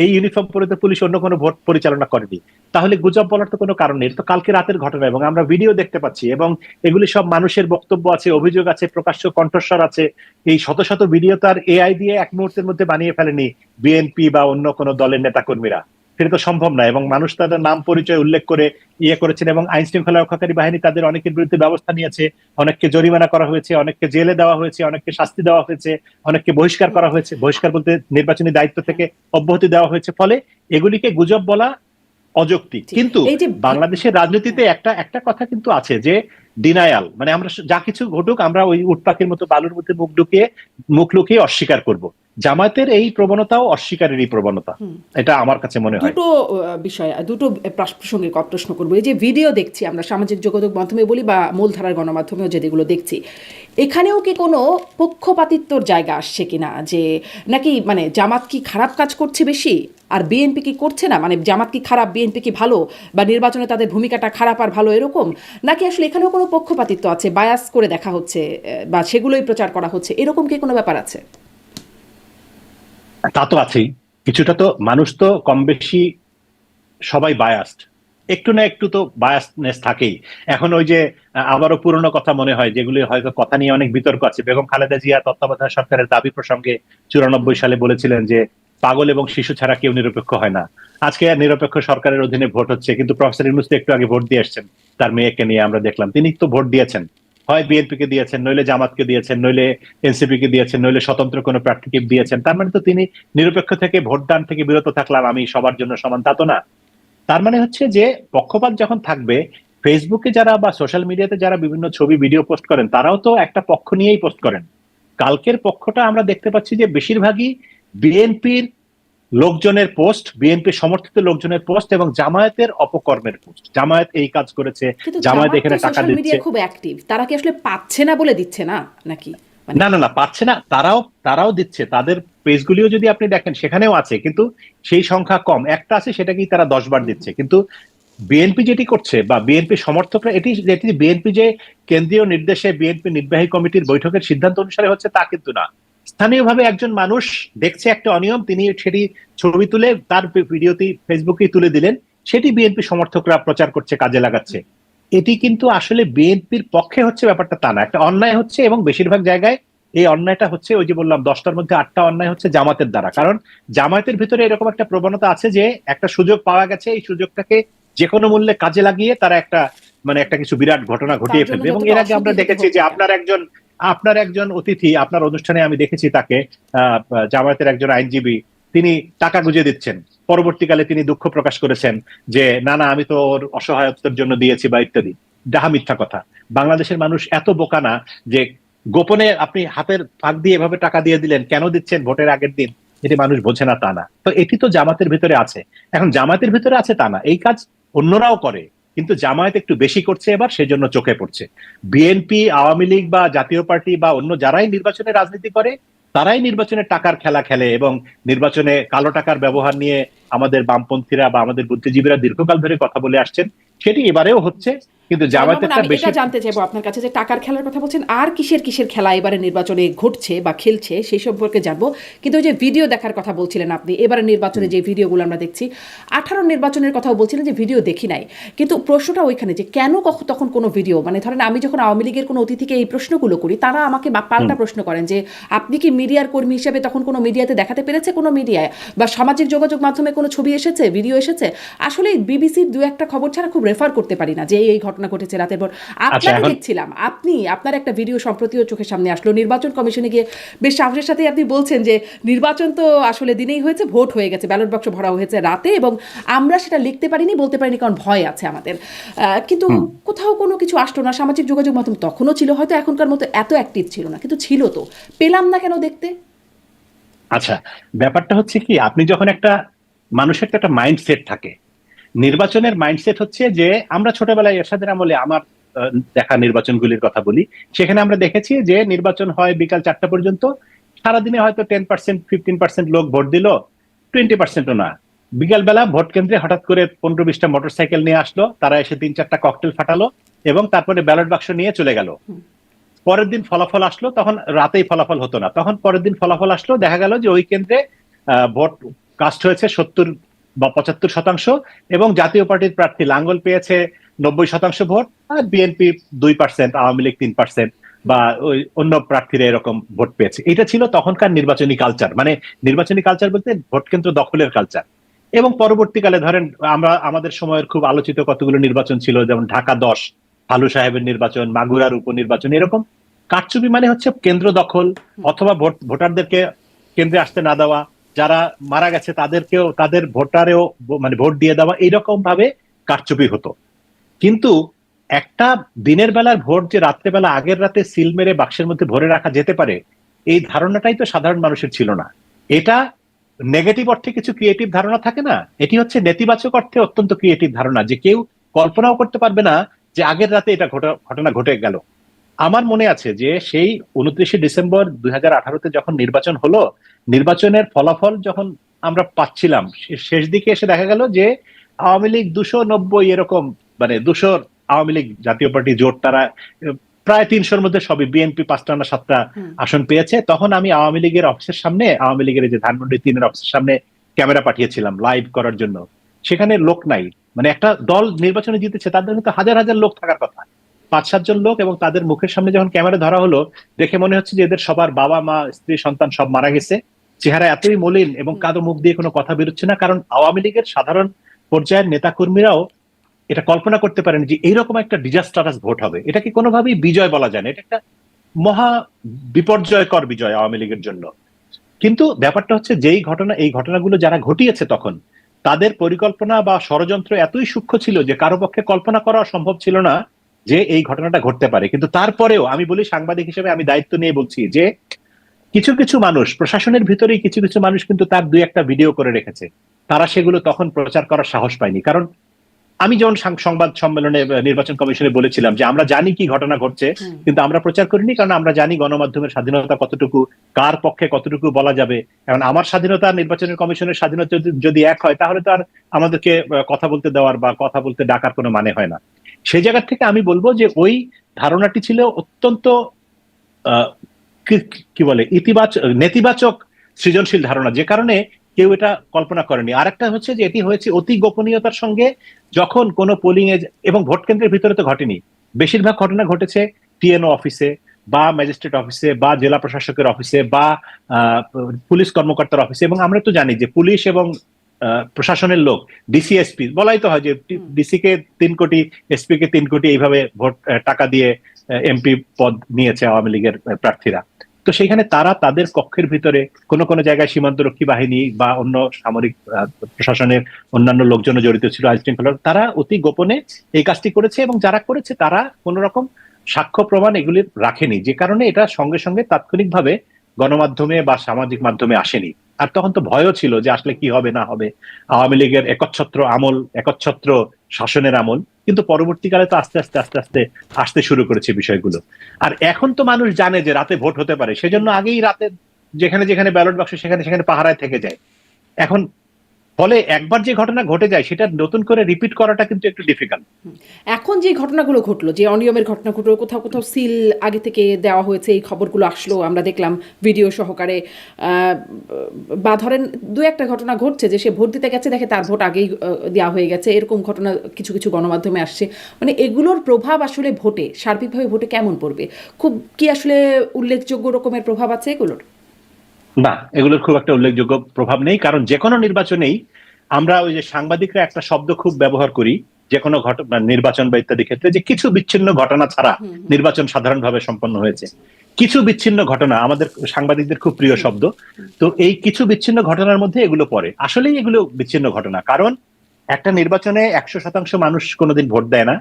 এই ইউনিফর্ম পরে তো পুলিশ অন্য কোনো ভোট পরিচালনা করেনি। তাহলে গুজব বলার তো কোনো কারণ নেই। তো কালকে রাতের ঘটনা এবং আমরা ভিডিও দেখতে পাচ্ছি, এবং এগুলি সব মানুষের বক্তব্য আছে, অভিযোগ আছে, প্রকাশ্য কণ্ঠস্বর আছে। এই শত শত ভিডিও তার এআই দিয়ে এক মুহূর্তের মধ্যে বানিয়ে ফেলেনি বিএনপি বা অন্য কোনো দলের নেতাকর্মীরা, সেটা তো সম্ভব না। এবং মানুষ তাদের নাম পরিচয় উল্লেখ করে করেছেন, এবং আইন শৃঙ্খলা রক্ষাকারী বাহিনী তাদের অনেকের বিরুদ্ধে ব্যবস্থা নিয়েছে, অনেককে জরিমানা করা হয়েছে, অনেককে জেলে দেওয়া হয়েছে, অনেককে শাস্তি দেওয়া হয়েছে, অনেককে বহিষ্কার করা হয়েছে, বহিষ্কার বলতে নির্বাচনী দায়িত্ব থেকে অব্যাহতি দেওয়া হয়েছে। ফলে এগুলিকে গুজব বলা অযৌক্তিক। কিন্তু বাংলাদেশের রাজনীতিতে একটা কথা কিন্তু আছে যে ডিনায়াল, মানে আমরা যা কিছু ঘটুক আমরা ওই উটপাখির মতো বালুর মধ্যে মুখ লুকিয়ে অস্বীকার করব। জামায়াতের এই প্রবণতাও অস্বীকারেরই প্রবণতা, এটা আমার কাছে মনে হয়। দুটো বিষয়, দুটো প্রাসঙ্গিক প্রশ্ন করবো। এই যে ভিডিও দেখছি আমরা সামাজিক যোগাযোগ মাধ্যমে বলি বা মূলধারার গণমাধ্যমেও যেগুলো দেখছি, এখানেও কি কোনো পক্ষপাতিত্বর জায়গা আসছে কিনা, যে নাকি মানে জামাত কি খারাপ কাজ করছে বেশি আর বিএনপি কি করছে না, মানে জামাত কি খারাপ বিএনপি কি ভালো, বা নির্বাচনে তাদের ভূমিকাটা খারাপ আর ভালো এরকম, নাকি আসলে এখানেও কোনো পক্ষপাতিত্ব আছে, বায়াস করে দেখা হচ্ছে বা সেগুলোই প্রচার করা হচ্ছে, এরকম কি কোনো ব্যাপার আছে? তা তো আছেই, কিছুটা তো মানুষ তো কম বেশি সবাই বায়াসড, একটু না একটু তো বায়াসনেস থাকেই। এখন ওই যে আবারও পুরনো কথা মনে হয়, যেগুলি হয়তো কথা নিয়ে অনেক বিতর্ক আছে, বেগম খালেদা জিয়া তত্ত্বাবধায়ক সরকারের দাবি প্রসঙ্গে 94 সালে বলেছিলেন যে পাগল এবং শিশু ছাড়া কেউ নিরপেক্ষ হয় না। আজকে নিরপেক্ষ সরকারের অধীনে ভোট হচ্ছে, কিন্তু প্রফেসর ইউনূস তো একটু আগে ভোট দিয়ে আসছেন তার মেয়েকে নিয়ে, আমরা দেখলাম তিনি তো ভোট দিয়েছেন, হয় বিএনপি কে দিয়েছেন, নইলে জামাতকে দিয়েছেন, নইলে এনসিপি কে দিয়েছেন, নইলে স্বতন্ত্র কোনো প্রার্থীকে দিয়েছেন। তার মানে তো তিনি নিরপেক্ষ থেকে ভোটদান থেকে বিরত থাকলাম, আমি সবার জন্য সমান, তা তো না। তার মানে হচ্ছে যে পক্ষপাত যখন থাকবে, ফেসবুকে যারা বা সোশ্যাল মিডিয়াতে যারা বিভিন্ন ছবি ভিডিও পোস্ট করেন, তারাও তো একটা পক্ষ নিয়েই পোস্ট করেন। কালকের পক্ষটা আমরা দেখতে পাচ্ছি যে বেশিরভাগই বিএনপির লোকজনের পোস্ট, বিএনপি সমর্থিত লোকজনের পোস্ট এবং জামায়াতের অপকর্মের পোস্ট। জামায়াত এই কাজ করেছে, কিন্তু জামায়াত জামাত তো এখানে টাকা সোশ্যাল দিচ্ছে। মিডিয়ায় খুব অ্যাক্টিভ, তারা কি আসলে পাচ্ছে না বলে দিচ্ছে না নাকি? মানে না না না, পাচ্ছে না, তারাও তারাও দিচ্ছে, তাদের পেজগুলিও যদি আপনি দেখেন সেখানেও আছে, কিন্তু সেই সংখ্যা কম, একটা আছে সেটাকেই তারা 10 বার দিচ্ছে। কিন্তু বিএনপি যেটি করছে বা বিএনপি সমর্থকরা, এটি যেটি বিএনপি যে কেন্দ্রীয় নির্দেশে বিএনপি নির্বাহী কমিটির বৈঠকের সিদ্ধান্ত অনুসারে হচ্ছে তা কিন্তু না। স্থানীয়ভাবে একজন মানুষ দেখছে একটা অনিয়ম, তিনি সেটি ছবি তুলে তার ভিডিওতে ফেসবুকে তুলে দিলেন, সেটি বিএনপি সমর্থকরা প্রচার করছে, কাজে লাগাচ্ছে। এটি কিন্তু আসলে বিএনপির পক্ষে হচ্ছে ব্যাপারটা তা না, একটা অন্যায় হচ্ছে, এবং বেশিরভাগ জায়গায় এই অন্যায়টা হচ্ছে, ওই যে বললাম 10টার মধ্যে 8টা অন্যায় হচ্ছে জামাতের দ্বারা। কারণ জামায়াতের ভিতরে এরকম একটা প্রবণতা আছে যে একটা সুযোগ পাওয়া গেছে, এই সুযোগটাকে যে কোনো মূল্যে কাজে লাগিয়ে তারা একটা মানে একটা কিছু বিরাট ঘটনা তার ঘটিয়ে জন্য ফেলবে। এবং যতটা এর আগে আমরা অসুবিধা দেখেছি হোক যে না কেন। আপনার একজন অতিথি, আপনার অনুষ্ঠানে আমি দেখেছি তাকে, জামায়াতের একজন আইনজীবী, তিনি টাকা গুঁজে দিচ্ছেন, পরবর্তীকালে তিনি দুঃখ প্রকাশ করেছেন যে না না, আমি তো ওর অসহায়তার জন্য দিয়েছি বা ইত্যাদি। ডাহা মিথ্যা কথা। বাংলাদেশের মানুষ এত বোকা না যে গোপনে আপনি হাতের ফাঁক দিয়ে এভাবে টাকা দিয়ে দিলেন, কেন দিচ্ছেন ভোটের আগের দিন, এটি মানুষ বোঝে না তা না। তো এটি তো জামাতের ভিতরে আছে। এখন জামায়াতের ভিতরে আছে তা না, এই কাজ অন্যরাও করে, কিন্তু জামায়াত একটু বেশি করছে এবার, সেজন্য চোখে পড়ছে। বিএনপি, আওয়ামী লীগ বা জাতীয় পার্টি বা অন্য যারাই নির্বাচনে রাজনীতি করে, তারাই নির্বাচনে টাকার খেলা খেলে, এবং নির্বাচনে কালো টাকার ব্যবহার নিয়ে আমাদের বামপন্থীরা বা আমাদের বুদ্ধিজীবীরা দীর্ঘকাল ধরে কথা বলে আসছেন, সেটি এবারেও হচ্ছে। কিন্তু জালাল মামুন, জামায়াতেরটা আমি বেশি। এটা জানতে চাইবো আপনার কাছে যে টাকার খেলার কথা বলছেন, আর কিসের কিসের খেলা এবারে নির্বাচনে ঘটছে বা খেলছে সেই সম্পর্কে জানবো। কিন্তু ওই যে ভিডিও দেখার কথা বলছিলেন আপনি, এবারে নির্বাচনে যে ভিডিওগুলো আমরা দেখছি, 18 নির্বাচনের কথাও বলছিলেন যে ভিডিও দেখি নাই, কিন্তু প্রশ্নটা ওইখানে যে কেন তখন কোনো ভিডিও, মানে ধরেন আমি যখন আওয়ামী লীগের কোনো অতিথিকে এই প্রশ্নগুলো করি, তারা আমাকে পাল্টা প্রশ্ন করেন যে আপনি কি মিডিয়ার কর্মী হিসেবে তখন কোনো মিডিয়াতে দেখাতে পেরেছে, কোনো মিডিয়ায় বা সামাজিক যোগাযোগ মাধ্যমে কোনো ছবি এসেছে, ভিডিও এসেছে? আসলে বিবিসির দু একটা খবর ছাড়া খুব রেফার করতে পারি না যে এই ঘটনা ঘটেছে রাতের পর। আচ্ছা, আপনাকে এখন দেখছিলাম, আপনার একটা ভিডিও সম্প্রতিও চোখের সামনে আসলো, নির্বাচন কমিশনে গিয়ে বেশ সাহসের সাথে আপনি বলছেন যে নির্বাচন তো আসলে দিনেই হয়েছে, ভোট হয়ে গেছে, ব্যালট বাক্স ভরা হয়েছে রাতে, এবং আমরা সেটা লিখতে পারিনি, বলতে পারিনি, কারণ ভয় আছে আমাদের। কিন্তু কোথাও কোনো কিছু আসলো না, সামাজিক যোগাযোগ মাধ্যম তখনও ছিল, হয়তো এখনকার মতো এত অ্যাক্টিভ ছিল না, কিন্তু ছিল, তো পেলাম না কেন দেখতে? আচ্ছা, ব্যাপারটা হচ্ছে কি, আপনি যখন একটা মানুষের তো একটা মাইন্ডসেট থাকে, নির্বাচনের মাইন্ডসেট হচ্ছে যে, আমরা ছোটবেলায় এরশাদের আমলে আমার দেখা নির্বাচনগুলির কথা বলি, সেখানে আমরা দেখেছি যে নির্বাচন হয় বিকাল 4টা পর্যন্ত, সারাদিনে হয়তো 10% 15% লোক ভোট দিল, 20%ও না। বিকাল বেলা ভোট কেন্দ্রে হঠাৎ করে 15-20টা মোটরসাইকেল নিয়ে আসলো, তারা এসে 3-4টা ককটেল ফাটালো এবং তারপরে ব্যালট বাক্স নিয়ে চলে গেল। পরের দিন ফলাফল আসলো, তখন রাতেই ফলাফল হতো না, তখন পরের দিন ফলাফল আসলো, দেখা গেল যে ওই কেন্দ্রে ভোট কাস্ট হয়েছে 70 বা 75%, এবং জাতীয় পার্টির প্রার্থী লাঙ্গল পেয়েছে 90% ভোট, আর বিএনপি 2%, আওয়ামী লীগ 3%, বা ওই অন্য প্রার্থীরা এরকম ভোট পেয়েছে। এটা ছিল তখনকার নির্বাচনী কালচার, মানে নির্বাচনী কালচার বলতে ভোট কেন্দ্র দখলের কালচার। এবং পরবর্তীকালে ধরেন আমাদের সময়ের খুব আলোচিত কতগুলো নির্বাচন ছিল, যেমন ঢাকা 10, হালু সাহেবের নির্বাচন, মাগুরার উপনির্বাচন, এরকম কারচুপি মানে হচ্ছে কেন্দ্র দখল, অথবা ভোটারদেরকে কেন্দ্রে আসতে না দেওয়া, যারা মারা গেছে তাদেরকেও তাদের ভোটারেও মানে ভোট দিয়ে দেওয়া, এইরকম ভাবে কারচুপি হতো। কিন্তু একটা দিনের বেলার ভোট যে রাত্রেবেলা আগের রাতে সিল মেরে বাক্সের মধ্যে ভরে রাখা যেতে পারে, এই ধারণাটাই তো সাধারণ মানুষের ছিল না। এটা নেগেটিভ অর্থে কিছু ক্রিয়েটিভ ধারণা থাকে না, এটি হচ্ছে নেতিবাচক অর্থে অত্যন্ত ক্রিয়েটিভ ধারণা, যে কেউ কল্পনাও করতে পারবে না যে আগের রাতে এটা ঘটনা ঘটে গেল। আমার মনে আছে যে সেই 29শে ডিসেম্বর 2018-তে যখন নির্বাচন হলো, নির্বাচনের ফলাফল যখন আমরা পাচ্ছিলাম, শেষ দিকে এসে দেখা গেল যে আওয়ামী লীগ 290 এরকম, মানে 200 আওয়ামী লীগ জাতীয় পার্টি জোট, তারা প্রায় 300-র মধ্যে সবই, বিএনপি 5টা না 7টা আসন পেয়েছে। তখন আমি আওয়ামী লীগের অফিসের সামনে, আওয়ামী লীগের যে ধানমন্ডি 3-এর অফিসের সামনে ক্যামেরা পাঠিয়েছিলাম লাইভ করার জন্য। সেখানে লোক নাই, মানে একটা দল নির্বাচনে জিতেছে, তাদের কিন্তু হাজার হাজার লোক থাকার কথা, 5-7 জন লোক, এবং তাদের মুখের সামনে যখন ক্যামেরা ধরা হলো, দেখে মনে হচ্ছে যে এদের সবার বাবা মা স্ত্রী সন্তান সব মারা গেছে। চেহারা এতই মলিন এবং কারো মুখ দিয়ে কোনো কথা বেরোচ্ছে না, কারণ আওয়ামী লীগের সাধারণ পর্যায়ের নেতা কর্মীরাও এটা কল্পনা করতে পারেন যে এইরকম একটা ডিজাস্টারাস ভোট হবে। এটাকে কোনোভাবেই বিজয় বলা যায় না, এটা একটা মহা বিপর্যয়কর বিজয় আওয়ামী লীগের জন্য। কিন্তু ব্যাপারটা হচ্ছে, এই ঘটনাগুলো যারা ঘটিয়েছে তখন, তাদের পরিকল্পনা বা ষড়যন্ত্র এতই সূক্ষ্ম ছিল যে কারো পক্ষে কল্পনা করা সম্ভব ছিল না যে এই ঘটনাটা ঘটতে পারে। কিন্তু তারপরেও আমি বলি, সাংবাদিক হিসেবে আমি দায়িত্ব নিয়ে বলছি যে কিছু কিছু মানুষ, প্রশাসনের ভিতরেই কিছু কিছু মানুষ কিন্তু তার 2-1টা ভিডিও করে রেখেছে, তারা সেগুলো তখন প্রচার করার সাহস পায়নি। কারণ আমি যেমন সংবাদ সম্মেলনে নির্বাচন কমিশনে বলেছিলাম যে আমরা জানি কি ঘটনা ঘটছে, কিন্তু আমরা প্রচার করিনি, কারণ আমরা জানি গণমাধ্যমের স্বাধীনতা কতটুকু, কার পক্ষে কতটুকু বলা যাবে। এখন আমার স্বাধীনতা, নির্বাচনের কমিশনের স্বাধীনতা যদি এক হয়, তাহলে তো আর আমাদেরকে কথা বলতে দেওয়ার বা কথা বলতে ডাকার কোনো মানে হয় না। সেই জায়গা থেকে আমি বলবো যে ওই ধারণাটি ছিল অত্যন্ত কি বলে, নেতিবাচক সৃজনশীল ধারণা, যে কারণে কেউ এটা কল্পনা করেনি। আরেকটা হচ্ছে যে এটি হয়েছে অতি গোপনীয়তার সঙ্গে, যখন কোনো পোলিং এ, এবং ভোট কেন্দ্রের ভিতরে তো ঘটেনি, বেশিরভাগ ঘটনা ঘটেছে টিএনও অফিসে বা ম্যাজিস্ট্রেট অফিসে বা জেলা প্রশাসকের অফিসে বা পুলিশ কর্মকর্তার অফিসে। এবং আমরা তো জানি যে পুলিশ এবং প্রশাসনের লোক, ডিসি এসপি, বলাই তো হয় যে ডিসি কে 3 কোটি, এসপি কে 3 কোটি, এইভাবে ভোট টাকা দিয়ে এমপি পদ নিয়েছে আওয়ামী লীগের প্রার্থীরা। তো সেখানে তারা তাদের কক্ষের ভিতরে কোনো কোনো জায়গায় সীমান্তরক্ষী বাহিনী বা অন্য সামরিক প্রশাসনের অন্যান্য লোকজন জড়িত ছিল, আইন শৃঙ্খলা, তারা অতি গোপনে এই কাজটি করেছে, এবং যারা করেছে তারা কোন রকম সাক্ষ্য প্রমাণ এগুলি রাখেনি, যে কারণে এটা সঙ্গে সঙ্গে তাৎক্ষণিকভাবে গণমাধ্যমে বা সামাজিক মাধ্যমে আসেনি। আর তখন তো ভয়ও ছিল যে আসলে কি হবে না হবে, আওয়ামী লীগের একচ্ছত্র আমল, একচ্ছত্র শাসনের আমল। কিন্তু পরবর্তীকালে তো আস্তে আস্তে আস্তে আস্তে আসতে শুরু করেছে বিষয়গুলো। আর এখন তো মানুষ জানে যে রাতে ভোট হতে পারে, সেজন্য আগেই রাতে যেখানে যেখানে ব্যালট বাক্স সেখানে সেখানে পাহারায় থেকে যায়। এখন ফলে একবার যে ঘটনা ঘটে যায়, সেটা নতুন করে রিপিট করাটা কিন্তু একটু ডিফিকাল্ট। এখন যে ঘটনাগুলো ঘটলো, যে অনিয়মের ঘটনা ঘটলো, কোথাও কোথাও সিল আগে থেকে দেওয়া হয়েছে, এই খবরগুলো আসলো, আমরা দেখলাম ভিডিও সহকারে। বা ধরেন 2-1টা ঘটনা ঘটছে যে সে ভোট দিতে গেছে, দেখে তার ভোট আগেই দেওয়া হয়ে গেছে, এরকম ঘটনা কিছু কিছু গণমাধ্যমে আসছে। মানে এগুলোর প্রভাব আসলে ভোটে, সার্বিকভাবে ভোটে কেমন পড়বে? খুব কি আসলে উল্লেখযোগ্য রকমের প্রভাব আছে এগুলোর? না, এগুলোর খুব একটা উল্লেখযোগ্য প্রভাব নেই, কারণ যে কোনো নির্বাচনেই আমরা ওই যে সাংবাদিকরা একটা শব্দ খুব ব্যবহার করি যে কোনো ঘটনা, নির্বাচন বা ইত্যাদি ক্ষেত্রে, যে কিছু বিচ্ছিন্ন ঘটনা ছাড়া নির্বাচন সাধারণভাবে সম্পন্ন হয়েছে। কিছু বিচ্ছিন্ন ঘটনা আমাদের সাংবাদিকদের খুব প্রিয় শব্দ। তো এই কিছু বিচ্ছিন্ন ঘটনার মধ্যে এগুলো পড়ে। আসলেই এগুলো বিচ্ছিন্ন ঘটনা, কারণ একটা নির্বাচনে 100% মানুষ কোনোদিন ভোট দেয় না।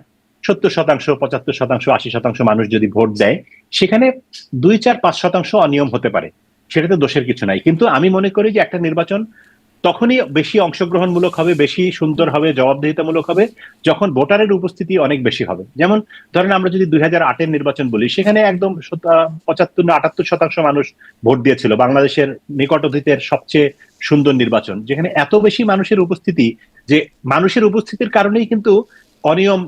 70%, 75%, 80% মানুষ যদি ভোট দেয়, সেখানে 2, 4, 5% অনিয়ম হতে পারে, সেটাতে দোষের কিছু নাই। কিন্তু আমি মনে করি যে একটা নির্বাচন তখনই বেশি অংশগ্রহণমূলক হবে, বেশি সুন্দর হবে, জবাবদিহিতামূলক হবে, যখন ভোটারের উপস্থিতি অনেক বেশি হবে। যেমন ধরেন আমরা যদি 2008-এর নির্বাচন বলি, সেখানে একদম 75 না 78% মানুষ ভোট দিয়েছিল, বাংলাদেশের নিকট অতীতের সবচেয়ে সুন্দর নির্বাচন, যেখানে এত বেশি মানুষের উপস্থিতি, যে মানুষের উপস্থিতির কারণেই কিন্তু অনিয়ম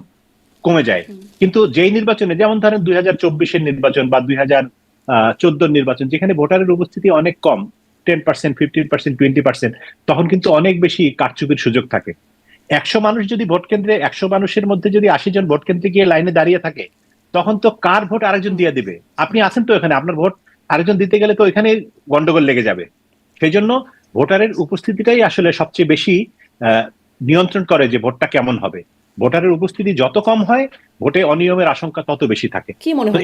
কমে যায়। কিন্তু যেই নির্বাচনে, যেমন ধরেন 2024-এর নির্বাচন বা 2014-র নির্বাচন, যেখানে ভোটারের উপস্থিতি অনেক কম, 10%, 15%, 20%, তখন কিন্তু অনেক বেশি কারচুপির সুযোগ থাকে। 100 মানুষ যদি ভোট কেন্দ্রে, 100 মানুষের মধ্যে যদি 80 জন ভোট কেন্দ্রে গিয়ে লাইনে দাঁড়িয়ে থাকে, তখন তো কার ভোট আরেকজন দিয়ে দিবে? আপনি আছেন তো এখানে, আপনার ভোট আরেকজন দিতে গেলে তো এখানে গন্ডগোল লেগে যাবে। সেই জন্য ভোটারের উপস্থিতিটাই আসলে সবচেয়ে বেশি নিয়ন্ত্রণ করে যে ভোটটা কেমন হবে। ভোটারের উপস্থিতি যত কম হয়, ভোটে অনিয়মের আশঙ্কা তত বেশি থাকে। কি মনে হয়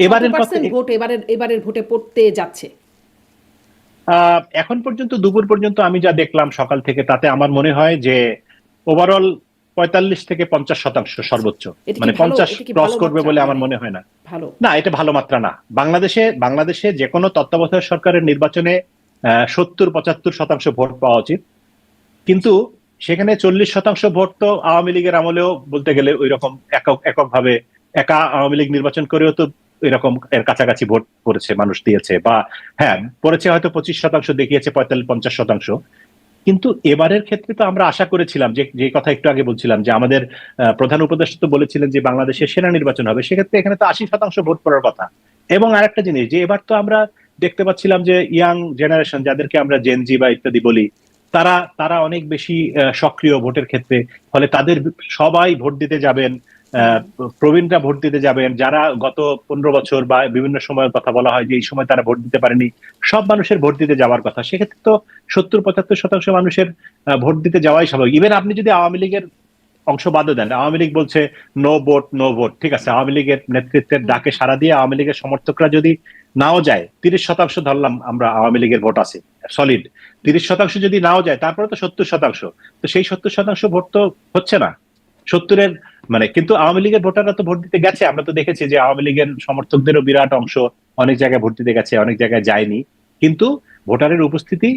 ভোট এবারের ভোটে পড়তে যাচ্ছে? এখন পর্যন্ত, দুপুর পর্যন্ত আমি যা দেখলাম সকাল থেকে, তাতে আমার মনে হয় যে ওভারঅল 45-50% সর্বোচ্চ, মানে 50 ক্রস করবে বলে আমার মনে হয় না। না, এটা ভালো মাত্রা না। বাংলাদেশে যে কোনো তত্ত্বাবধায়ক সরকারের নির্বাচনে 70-75% ভোট পাওয়া উচিত, কিন্তু সেখানে 40% ভোট তো আওয়ামী লীগের আমলেও বলতে গেলে ওই রকম এককভাবে একা আওয়ামী লীগ নির্বাচন করেও তো এরকম এর কাছাকাছি ভোট পড়েছে, মানুষ দিয়েছে, বা হ্যাঁ পড়েছে হয়তো 25% দেখিয়েছে 45-50%। কিন্তু এবারের ক্ষেত্রে তো আমরা আশা করেছিলাম যে যে কথা একটু আগে বলছিলাম যে আমাদের প্রধান উপদেষ্টা তো বলেছিলেন যে বাংলাদেশে সেনা নির্বাচন হবে, সেক্ষেত্রে এখানে তো 80% ভোট পড়ার কথা। এবং আরেকটা জিনিস যে এবার তো আমরা দেখতে পাচ্ছিলাম যে ইয়াং জেনারেশন, যাদেরকে আমরা জেনজি বা ইত্যাদি বলি, তারা তারা অনেক বেশি সক্রিয় ভোটের ক্ষেত্রে। ফলে তাদের সবাই ভোট দিতে যাবেন, আহ, প্রবীণরা ভোট দিতে যাবেন, যারা গত 15 বছর বা বিভিন্ন সময়ের কথা বলা হয় যে এই সময় তারা ভোট দিতে পারেনি, সব মানুষের ভোট দিতে যাওয়ার কথা। সেক্ষেত্রে তো 70-75% মানুষের ভোট দিতে যাওয়াই স্বাভাবিক। ইভেন আপনি যদি আওয়ামী লীগের অংশ বাদও দেন, আওয়ামী লীগ বলছে নো ভোট নো ভোট, ঠিক আছে, আওয়ামী লীগের নেতৃত্বের ডাকে সাড়া দিয়ে আওয়ামী লীগের সমর্থকরা যদি নাও যায়, 30% ধরলাম আমরা আওয়ামী লীগের ভোট আছে সলিড, 30% যদি নাও যায়, তারপরে তো 70%। তো সেই 70% ভোট তো হচ্ছে না 70-এর, মানে কিন্তু আওয়ামী লীগের ভোটাররা তো ভোট দিতে গেছে। আমরা তো দেখেছি যে আওয়ামী লীগের সমর্থকদেরও বিরাট অংশ অনেক জায়গায় ভোট দিতে গেছে, অনেক জায়গায় যায়নি। কিন্তু ভোটারের উপস্থিতি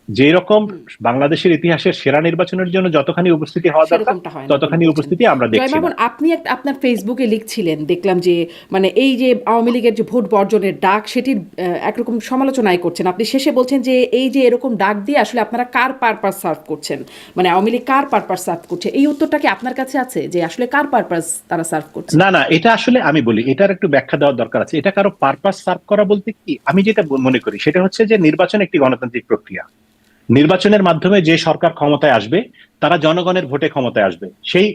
যে রকম বাংলাদেশের ইতিহাসের সেরা নির্বাচনের জন্য যতখানি উপস্থিতি হওয়া দরকার, সেরকমটা হয় না বলে ততখানি বলছেন। উপস্থিতি আমরা জয় দেখছি না। মামুন, আপনি আপনার ফেসবুকে লিখছিলেন, দেখলাম যে মানে এই যে আওয়ামী লীগের যে ভোট বর্জনের ডাক, সেটির একরকম সমালোচনাই করছেন। আপনি শেষে বলছেন যে এই যে এরকম ডাক দিয়ে আসলে আপনারা কার পারপাস সার্ভ করছেন, মানে আওয়ামী লীগ কার পারপাস সার্ভ করছে, এই উত্তরটা কি আপনার কাছে আছে যে আসলে কার পারপাস তারা সার্ভ করছে? না না, এটা আসলে আমি বলি এটার একটু ব্যাখ্যা দেওয়ার দরকার আছে। এটা কারো পারপাস সার্ভ করা বলতে কি, আমি যেটা মনে করি সেটা হচ্ছে যে নির্বাচন একটি গণতান্ত্রিক প্রক্রিয়া। নির্বাচনের মাধ্যমে যে সরকার ক্ষমতায় আসবে তারা জনগণের ভোটে ক্ষমতায় আসবে। সেই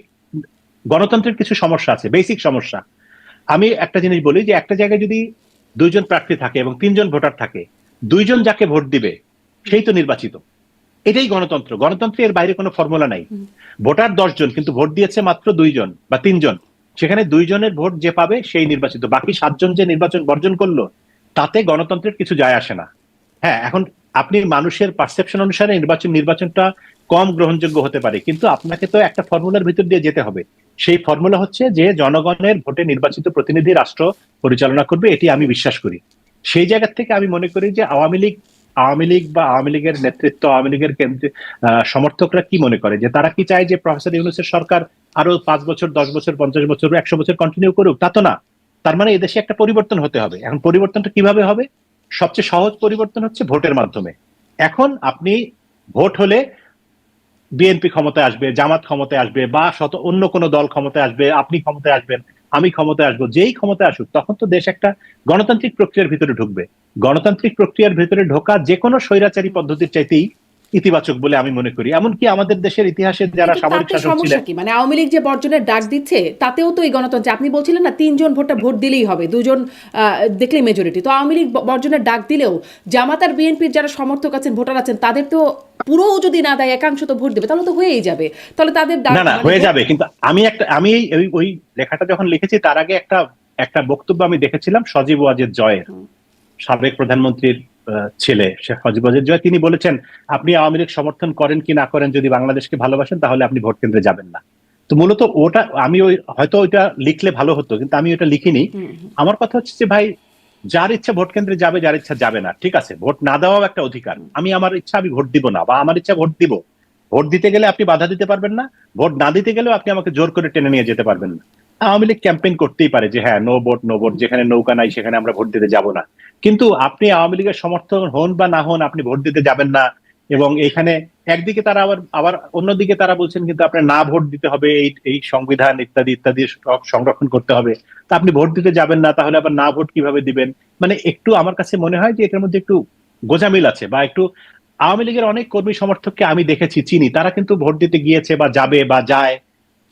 গণতন্ত্রের কিছু সমস্যা আছে, বেসিক সমস্যা। আমি একটা জিনিস বলি যে একটা জায়গায় যদি 2জন প্রার্থী থাকে এবং 3জন ভোটার থাকে, 2জন যাকে ভোট দিবে সেই তো নির্বাচিত। এটাই গণতন্ত্র। গণতন্ত্রে এর বাইরে কোনো ফর্মুলা নাই। ভোটার 10জন কিন্তু ভোট দিয়েছে মাত্র 2জন বা 3জন, সেখানে 2জনের ভোট যে পাবে সেই নির্বাচিত। বাকি 7জন যে নির্বাচন বর্জন করলো তাতে গণতন্ত্রের কিছু যায় আসে না। হ্যাঁ, এখন আপনি মানুষের পারসেপশন অনুসারে নির্বাচনটা কম গ্রহণযোগ্য হতে পারে, কিন্তু আপনাকে তো একটা ফর্মুলার ভিতর দিয়ে যেতে হবে। সেই ফর্মুলা হচ্ছে যে জনগণের ভোটে নির্বাচিত প্রতিনিধি রাষ্ট্র পরিচালনা করবে, এটি আমি বিশ্বাস করি। সেই জায়গা থেকে আমি মনে করি যে আওয়ামী লীগ বা আওয়ামী লীগের নেতৃত্ব, আওয়ামী লীগের কেন্দ্রে সমর্থকরা কি মনে করে, যে তারা কি চায় যে প্রফেসর ইউনূসের সরকার আরো 5 বছর 10 বছর 50 বছর 100 বছর কন্টিনিউ করুক? তা তো না। তার মানে এদেশে একটা পরিবর্তন হতে হবে। এখন পরিবর্তনটা কিভাবে হবে? সবচেয়ে সহজ পরিবর্তন হচ্ছে ভোটের মাধ্যমে। এখন আপনি ভোট হলে বিএনপি ক্ষমতায় আসবে, জামাত ক্ষমতায় আসবে, বা অন্য কোনো দল ক্ষমতায় আসবে, আপনি ক্ষমতায় আসবেন, আমি ক্ষমতায় আসবো, যেই ক্ষমতায় আসুক, তখন তো দেশ একটা গণতান্ত্রিক প্রক্রিয়ার ভিতরে ঢুকবে। গণতান্ত্রিক প্রক্রিয়ার ভিতরে ঢোকা যে কোনো স্বৈরাচারী পদ্ধতির চাইতেই ইতিবাচক বলে আমি মনে করি। এমনকি আমাদের দেশের ইতিহাসে যারা কিন্তু সামরিক তাতে শাসক সমস্যা ছিলেন। কি? মানে আওয়ামী লীগ যে বর্জনের ডাক দিচ্ছে তাতেও তো এই গণতন্ত্রে আপনি বলছিলেন না 3জন ভোট দিলেই হবে, 2জন দেখলেই মেজরিটি। তো আওয়ামী লীগ বর্জনের ডাক দিলেও জামাত আর বিএনপির যারা সমর্থক আছেন, ভোটার আছেন, তাদের তো পুরো যদি না দেয় একাংশ তো ভোট দেবে, তাহলে তো হয়েই যাবে। তাহলে তাদের ডাক না না, মানে হয়ে যাবে। কিন্তু আমি ওই লেখাটা যখন লিখেছি তার আগে একটা বক্তব্য আমি দেখেছিলাম সজীব ওয়াজেদ জয়ের, সাবেক প্রধানমন্ত্রীর ছেলে শেখ সজীব ওয়াজেদ জয়। তিনি বলেছেন, আপনি আওয়ামী লীগ সমর্থন করেন কি না করেন, যদি বাংলাদেশকে ভালোবাসেন তাহলে আপনি ভোট কেন্দ্রে যাবেন না। তো মূলত ওটা আমি হয়তো ওইটা লিখলে ভালো হতো, কিন্তু আমি ওটা লিখিনি। আমার কথা হচ্ছে যে ভাই, যার ইচ্ছা ভোট কেন্দ্রে যাবে, যার ইচ্ছা যাবে না, ঠিক আছে, ভোট না দেওয়াও একটা অধিকার। আমার ইচ্ছা আমি ভোট দিব না, বা আমার ইচ্ছা ভোট দিব। ভোট দিতে গেলে আপনি বাধা দিতে পারবেন না, ভোট না দিতে গেলেও আপনি আমাকে জোর করে টেনে নিয়ে যেতে পারবেন না। আওয়ামী লীগ ক্যাম্পেইন করতেই পারে যে হ্যাঁ নো ভোট নো ভোট, যেখানে নৌকা নাই সেখানে আমরা ভোট দিতে যাব না। কিন্তু আপনি আওয়ামী লীগের সমর্থক হন বা না হন, আপনি ভোট দিতে যাবেন না। এবং এইখানে একদিকে তারা আবার অন্যদিকে তারা বলছেন কিন্তু আপনার না ভোট দিতে হবে, এই সংবিধান ইত্যাদি ইত্যাদি সব সংরক্ষণ করতে হবে। তা আপনি ভোট দিতে যাবেন না, তাহলে আবার না ভোট কিভাবে দিবেন? মানে একটু আমার কাছে মনে হয় যে এটার মধ্যে একটু গোঁজামিল আছে, বা একটু আওয়ামী লীগের অনেক কর্মী সমর্থককে আমি দেখেছি, চিনি, তারা কিন্তু ভোট দিতে গিয়েছে বা যাবে বা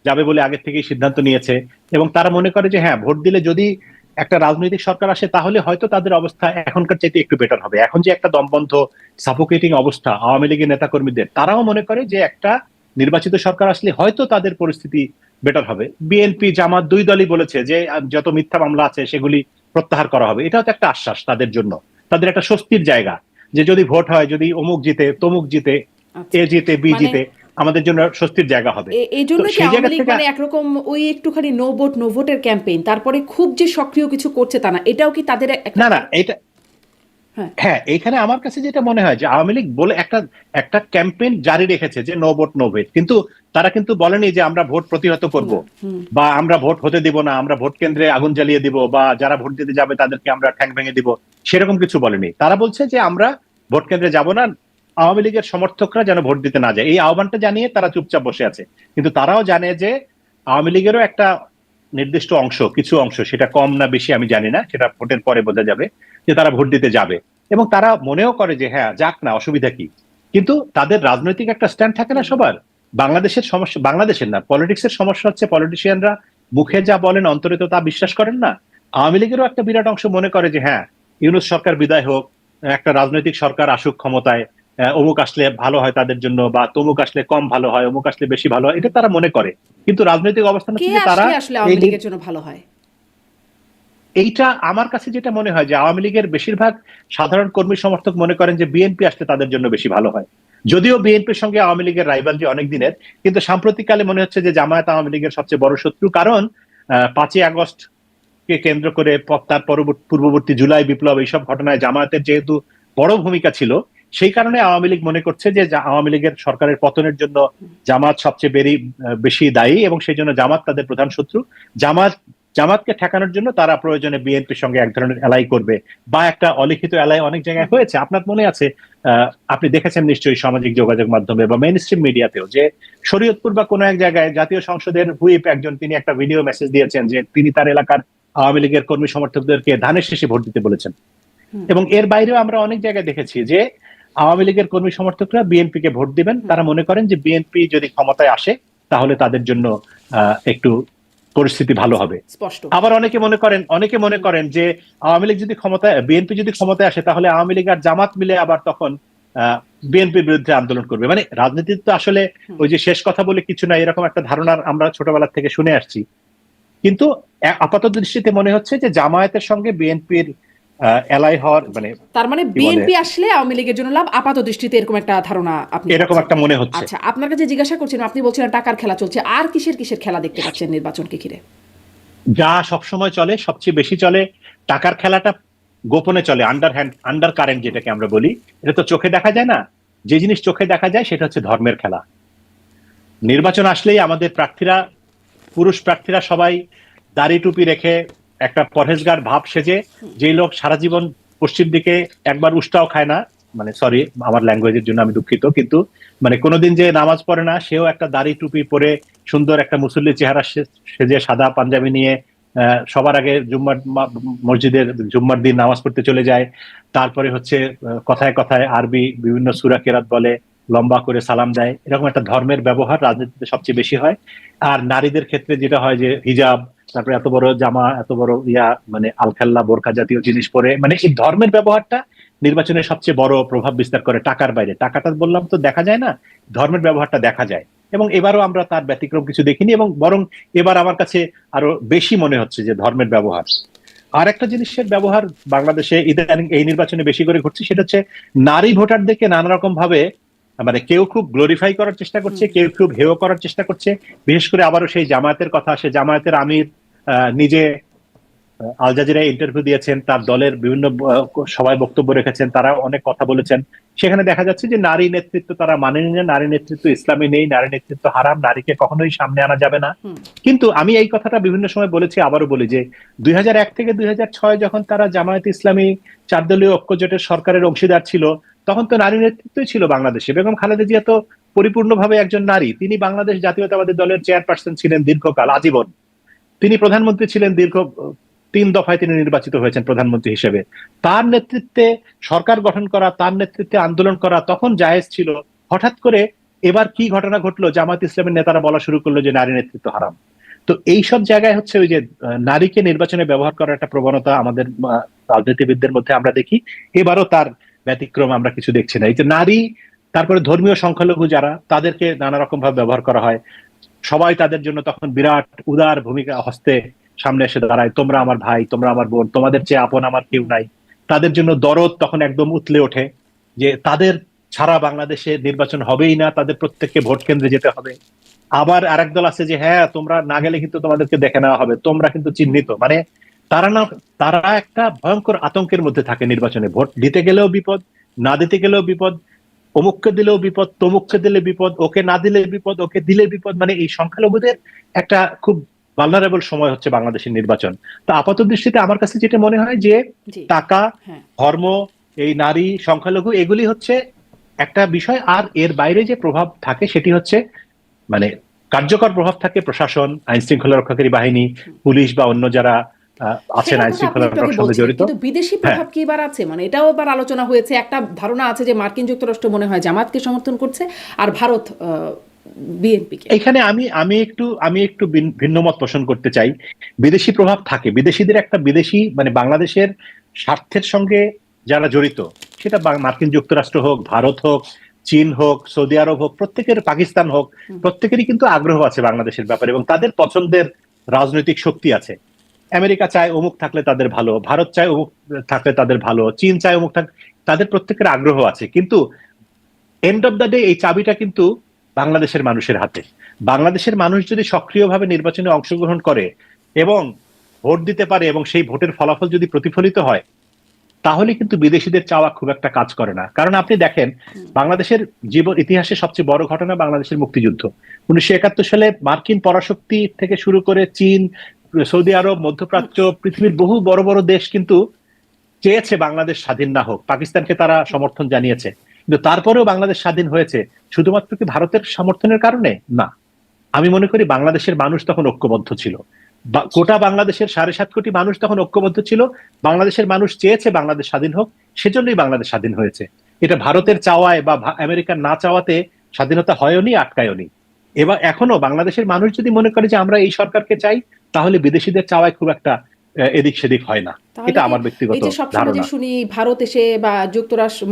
যাবে বলে আগের থেকেই সিদ্ধান্ত নিয়েছে। এবং তারা মনে করে যে হ্যাঁ, ভোট দিলে যদি একটা রাজনৈতিক সরকার আসে তাহলে হয়তো তাদের অবস্থা এখনকার চাইতে একটু বেটার হবে। এখন যে একটা দমবন্ধ সাফোকেটিং অবস্থা আওয়ামী লীগের নেতা কর্মীদের, তারাও মনে করে যে একটা নির্বাচিত সরকার আসলে হয়তো তাদের পরিস্থিতি বেটার হবে। বিএনপি জামাত দুই দলই বলেছে যে যত মিথ্যা মামলা আছে সেগুলি প্রত্যাহার করা হবে। এটাও তো একটা আশ্বাস তাদের জন্য, তাদের একটা স্বস্তির জায়গা, যে যদি ভোট হয়, যদি অমুক জিতে তমুক জিতে, এ জিতে বি মানে জিতে, আমাদের জন্য স্বস্তির জায়গা হবে। এই তো জন্য কি সেই আওয়ামী জায়গা লীগ থেকে মানে একরকম ওই একটুখানি নো ভোটের ক্যাম্পেইন, তারপরে খুব যে সক্রিয় কিছু করছে তা না, এটাও কি তাদের একটা? না না, এটা হ্যাঁ। হ্যাঁ, এইখানে আমার কাছে যেটা মনে হয় যে আওয়ামী লীগ বলে একটা একটা ক্যাম্পেইন জারি রেখেছে যে নো ভোট নো ভেট, কিন্তু তারা কিন্তু বলেনি যে আমরা ভোট প্রতিহত করব না। হুম। বা আমরা ভোট হতে দিব না, আমরা ভোট কেন্দ্রে আগুন জ্বালিয়ে দিব, বা যারা ভোট দিতে যাবে তাদেরকে আমরা ঠ্যাং ভেঙে দিব, সেরকম কিছু বলেনি। তারা বলছে যে আমরা ভোট কেন্দ্রে যাব না, আওয়ামী লীগের সমর্থকরা যেন ভোট দিতে না যায়, এই আহ্বানটা জানিয়ে তারা চুপচাপ বসে আছে। কিন্তু তারাও জানে যে আওয়ামী লীগেরও একটা নির্দিষ্ট অংশ, কিছু অংশ, সেটা কম না বেশি আমি জানি না, সেটা ভোটের পরে বোঝা যাবে, যে তারা ভোট দিতে যাবে। এবং তারা মনেও করে যে হ্যাঁ যাক না, অসুবিধা কি। কিন্তু তাদের রাজনৈতিক একটা স্ট্যান্ড থাকে না সবার। বাংলাদেশের সমস্যা, বাংলাদেশের না, পলিটিক্সের সমস্যা হচ্ছে পলিটিশিয়ানরা মুখে যা বলেন অন্তরে তো তা বিশ্বাস করেন না। আওয়ামী লীগেরও একটা বিরাট অংশ মনে করে যে হ্যাঁ, ইউনূস সরকার বিদায় হোক, একটা রাজনৈতিক সরকার আসুক ক্ষমতায়, অমুক আসলে ভালো হয় তাদের জন্য, বা তমুক আসলে কম ভালো হয়, অমুক আসলে বেশি ভালো হয়, এটা তারা মনে করে। কিন্তু রাজনৈতিক অবস্থান কে হচ্ছে যে তারা আসলে আসলে এই আওয়ামী লীগের জন্য ভালো হয়? এইটা আমার কাছে যেটা মনে হয় যে আওয়ামী লীগের বেশিরভাগ সাধারণ কর্মী সমর্থক মনে করেন যে বিএনপি আসলে তাদের জন্য বেশি ভালো হয়। যদিও বিএনপির সঙ্গে আওয়ামী লীগের রাইভালরি অনেক দিনের, কিন্তু সাম্প্রতিককালে মনে হচ্ছে যে জামায়াত আওয়ামী লীগের সবচেয়ে বড় শত্রু। কারণ 5ই আগস্ট কে কেন্দ্র করে তার পূর্ববর্তী জুলাই বিপ্লব, এইসব ঘটনায় জামায়াতের যেহেতু বড় ভূমিকা ছিল, সেই কারণে আওয়ামী লীগ মনে করছে যে আওয়ামী লীগের সরকারের পতনের জন্য জামাত সবচেয়ে বেশি দায়ী, এবং সেই জন্য জামাত তাদের প্রধান শত্রু। জামাতকে ঠেকানোর জন্য তারা প্রয়োজনে বিএনপির সঙ্গে এক ধরনের এলাই করবে, বা একটা অলিখিত এলাই অনেক জায়গায় হয়েছে। আপনার মনে আছে, আপনি দেখেছেন নিশ্চয়ই সামাজিক যোগাযোগ মাধ্যমে বা মেইন স্ট্রিম মিডিয়াতেও, যে শরীয়তপুর বা কোনো এক জায়গায় জাতীয় সংসদের হুইপ একজন, তিনি একটা ভিডিও মেসেজ দিয়েছেন যে তিনি তার এলাকার আওয়ামী লীগের কর্মী সমর্থকদেরকে ধানের শেষে ভোট দিতে বলেছেন। এবং এর বাইরেও আমরা অনেক জায়গায় দেখেছি যে আওয়ামী লীগের কর্মী সমর্থকরা বিএনপি কে ভোট দিবেন, তারা মনে করেন যে বিএনপি যদি ক্ষমতায় আসে তাহলে তাদের জন্য একটু পরিস্থিতি ভালো হবে। স্পষ্ট। আবার অনেকে মনে করেন যে আওয়ামী লীগ যদি ক্ষমতায়, বিএনপি যদি ক্ষমতায় আসে তাহলে আওয়ামী লীগ আর জামাত মিলে আবার তখন বিএনপির বিরুদ্ধে আন্দোলন করবে। মানে রাজনীতিতে তো আসলে ওই যে শেষ কথা বলে কিছু না, এরকম একটা ধারণা আমরা ছোটবেলা থেকে শুনে আসছি। কিন্তু আপাত দৃষ্টিতে মনে হচ্ছে যে জামায়াতের সঙ্গে বিএনপির এলাই হওয়ার, মানে তার মানে কি বলে, বিএনপি আসলে আওয়ামী লীগের জন্য লাভ, আপাত দৃষ্টিতে এরকম একটা ধারণা আপনি এরকম পাচ্ছেন। একটা মনে হচ্ছে। আচ্ছা, আপনার কাছে জিজ্ঞাসা করছিলাম, আপনি বলছিলেন টাকার খেলা চলছে, আর কিসের কিসের খেলা দেখতে পাচ্ছেন নির্বাচনকে ঘিরে? যা সবসময় চলে, সবচেয়ে বেশি চলে টাকার খেলাটা, গোপনে চলে, আন্ডার হ্যান্ড, আন্ডার কারেন্ট যেটাকে আমরা বলি। এটা তো চোখে দেখা যায় না। যে জিনিস চোখে দেখা যায় সেটা হচ্ছে ধর্মের খেলা। নির্বাচন আসলেই আমাদের প্রার্থীরা, পুরুষ প্রার্থীরা সবাই দাড়ি টুপি রেখে একটা পরহেজগার ভাব সেজে, যেই লোক সারা জীবন পশ্চিম দিকে একবার উষ্টাও খায় না, মানে সরি আমার ল্যাঙ্গুয়েজের জন্য আমি দুঃখিত, কিন্তু মানে কোনোদিন যে নামাজ পড়ে না, সেও একটা দাড়ি টুপি পরে সুন্দর একটা মুসল্লি চেহারা সেজে সাদা পাঞ্জাবি নিয়ে সবার আগে মসজিদের জুম্মার দিন নামাজ পড়তে চলে যায়। তারপরে হচ্ছে কথায় কথায় আরবি বিভিন্ন সূরা কেরাত বলে, লম্বা করে সালাম দেয়। এরকম একটা ধর্মের ব্যবহার রাজনীতিতে সবচেয়ে বেশি হয়। আর নারীদের ক্ষেত্রে যেটা হয় যে হিজাব, তারপরে এত বড় জামা, এত বড় মানে আলখাল্লা বোরকা জাতীয় জিনিস পরে, মানে এই ধর্মের ব্যবহারটা নির্বাচনে সবচেয়ে বড় প্রভাব বিস্তার করে। টাকার বাইরে, টাকাটা বললাম তো দেখা যায় না, ধর্মের ব্যবহারটা দেখা যায়। এবং এবারও আমরা তার ব্যতিক্রম কিছু দেখিনি, এবং বরং এবার আমার কাছে আরো বেশি মনে হচ্ছে যে ধর্মের ব্যবহার। আর একটা জিনিসের ব্যবহার বাংলাদেশে ইদানিং এই নির্বাচনে বেশি করে ঘটছে, সেটা হচ্ছে নারী ভোটারদেরকে নানা রকম ভাবে, মানে কেউ খুব গ্লোরিফাই করার চেষ্টা করছে, কেউ খুব হেয় করার চেষ্টা করছে। বিশেষ করে আবারও সেই জামায়াতের কথা আসে। জামায়াতের আমির নিজে আল জাজিরায় ইন্টারভিউ দিয়েছেন, তার দলের বিভিন্ন সবাই বক্তব্য রেখেছেন, তারা অনেক কথা বলেছেন। সেখানে দেখা যাচ্ছে যে নারী নেতৃত্ব তারা মানেনি না, নারী নেতৃত্ব ইসলামে নেই, নারী নেতৃত্ব হারাম, নারীকে কখনোই সামনে আনা যাবে না। কিন্তু আমি এই কথাটা বিভিন্ন সময় বলেছি, আবারও বলি যে 2001 থেকে 2006 যখন তারা জামায়াত ইসলামী 4 দলীয় ঐক্যজোটের সরকারের অংশীদার ছিল, তখন তো নারী নেতৃত্বই ছিল বাংলাদেশে। বেগম খালেদা জিয়া তো পরিপূর্ণভাবে একজন নারী। তিনি বাংলাদেশ জাতীয়তাবাদী দলের চেয়ারপারসন ছিলেন দীর্ঘকাল, আজীবন। তিনি প্রধানমন্ত্রী ছিলেন, দীর্ঘ 3 দফায় তিনি নির্বাচিত হয়েছেন প্রধানমন্ত্রী হিসেবে। তার নেতৃত্বে সরকার গঠন করা, তার নেতৃত্বে আন্দোলন করা তখন জায়েজ ছিল। হঠাৎ করে এবার কি ঘটনা ঘটলো, জামাত ইসলামের নেতারা বলা শুরু করলো যে নারী নেতৃত্ব হারাম। তো এইসব জায়গায় হচ্ছে ওই যে নারীকে নির্বাচনে ব্যবহার করার একটা প্রবণতা আমাদের রাজনীতিবিদদের মধ্যে আমরা দেখি। এবারও তার ব্যতিক্রম আমরা কিছু দেখছি না। এই যে নারী, তারপরে ধর্মীয় সংখ্যালঘু যারা, তাদেরকে নানা রকম ভাবে ব্যবহার করা হয়। সবাই তাদের জন্য তখন বিরাট উদার ভূমিকা হস্তে সামনে এসে দাঁড়ায়, তোমরা আমার ভাই, তোমরা আমার বোন, তোমাদের চেয়ে আপন আমার কেউ নাই। তাদের জন্য দরদ তখন একদম উতলে ওঠে, যে তাদের ছাড়া বাংলাদেশে নির্বাচন হবেই না, তাদের প্রত্যেককে ভোট কেন্দ্রে যেতে হবে। আবার আরেক দল আছে যে হ্যাঁ তোমরা না গেলে কিন্তু তোমাদেরকে দেখে নেওয়া হবে, তোমরা কিন্তু চিহ্নিত। মানে তারা না, তারা একটা ভয়ঙ্কর আতঙ্কের মধ্যে থাকে নির্বাচনে। ভোট দিতে গেলেও বিপদ, না দিতে গেলেও বিপদ, অমুককে দিলেও বিপদ, তমুককে দিলে বিপদ, ওকে না দিলে বিপদ, ওকে দিলে বিপদ। মানে এই সংখ্যালঘুদের একটা খুব ভালনারেবল সময় হচ্ছে বাংলাদেশের নির্বাচন। তো আপাত দৃষ্টিতে আমার কাছে যেটা মনে হয় যে জি। টাকা, হ্যাঁ। ধর্ম, এই নারী, সংখ্যালঘু, এগুলি হচ্ছে একটা বিষয়। আর এর বাইরে যে প্রভাব থাকে সেটি হচ্ছে মানে কার্যকর প্রভাব থাকে প্রশাসন, আইন শৃঙ্খলা রক্ষাকারী বাহিনী, পুলিশ বা অন্য যারা আছেন সেটার আইন কথা আপনি শৃঙ্খলা একটু আগে রক্ষার সঙ্গে বলছিলেন, জড়িত। কিন্তু বিদেশি হ্যাঁ, প্রভাব কি এবার আছে? মানে এটাও এবার আলোচনা হয়েছে, একটা ধারণা আছে যে মার্কিন যুক্তরাষ্ট্র মনে হয় জামাতকে সমর্থন করছে আর ভারত বিএনপিকে। এইখানে আমি একটু ভিন্ন মত পোষণ করতে চাই। বিদেশি প্রভাব থাকে, বিদেশিদের একটা বিদেশি মানে বাংলাদেশের স্বার্থের সঙ্গে যারা জড়িত, সেটা মার্কিন যুক্তরাষ্ট্র হোক, ভারত হোক, চীন হোক, সৌদি আরব হোক, প্রত্যেকের, পাকিস্তান হোক, প্রত্যেকেরই কিন্তু আগ্রহ আছে বাংলাদেশের ব্যাপারে এবং তাদের পছন্দের রাজনৈতিক শক্তি আছে। আমেরিকা চায় অমুক থাকলে তাদের ভালো, ভারত চায় অমুক থাকলে তাদের ভালো, চীন চায় অমুক থাকলে, তাদের প্রত্যেকের আগ্রহ আছে। কিন্তু এন্ড অফ দ্য ডে এই চাবিটা কিন্তু বাংলাদেশের মানুষের হাতে। বাংলাদেশের মানুষ যদি সক্রিয়ভাবে নির্বাচনে অংশগ্রহণ করে এবং ভোট দিতে পারে এবং সেই ভোটের ফলাফল যদি প্রতিফলিত হয়, তাহলে কিন্তু বিদেশিদের চাওয়া খুব একটা কাজ করে না। কারণ আপনি দেখেন, বাংলাদেশের জীবন ইতিহাসে সবচেয়ে বড় ঘটনা বাংলাদেশের মুক্তিযুদ্ধ। 1971 সালে মার্কিন পরাশক্তি থেকে শুরু করে চীন, সৌদি আরব, মধ্যপ্রাচ্য, পৃথিবীর বহু বড় বড় দেশ কিন্তু চেয়েছে বাংলাদেশ স্বাধীন না হোক, পাকিস্তানকে তারা সমর্থন জানিয়েছে। কিন্তু তারপরেও বাংলাদেশ স্বাধীন হয়েছে শুধুমাত্র কি ভারতের সমর্থনের কারণে? না, আমি মনে করি বাংলাদেশের মানুষ তখন ঐক্যবদ্ধ ছিল। গোটা বাংলাদেশের 7.5 কোটি মানুষ তখন ঐক্যবদ্ধ ছিল। বাংলাদেশের মানুষ চেয়েছে বাংলাদেশ স্বাধীন হোক, সেজন্যই বাংলাদেশ স্বাধীন হয়েছে। এটা ভারতের চাওয়ায় বা আমেরিকার না চাওয়াতে স্বাধীনতা হয়নি, আটকায়নি। এবার এখনো বাংলাদেশের মানুষ যদি মনে করে যে আমরা এই সরকারকে চাই, তাহলে বিদেশিদের চাওয়ায় খুব একটা এদিক সেদিক হয় না। তাহলে এটা কি আমার ব্যক্তিগত এই যে সবসময় যে ধারণা। শুনি ভারত এসে বা যুক্তরাষ্ট্র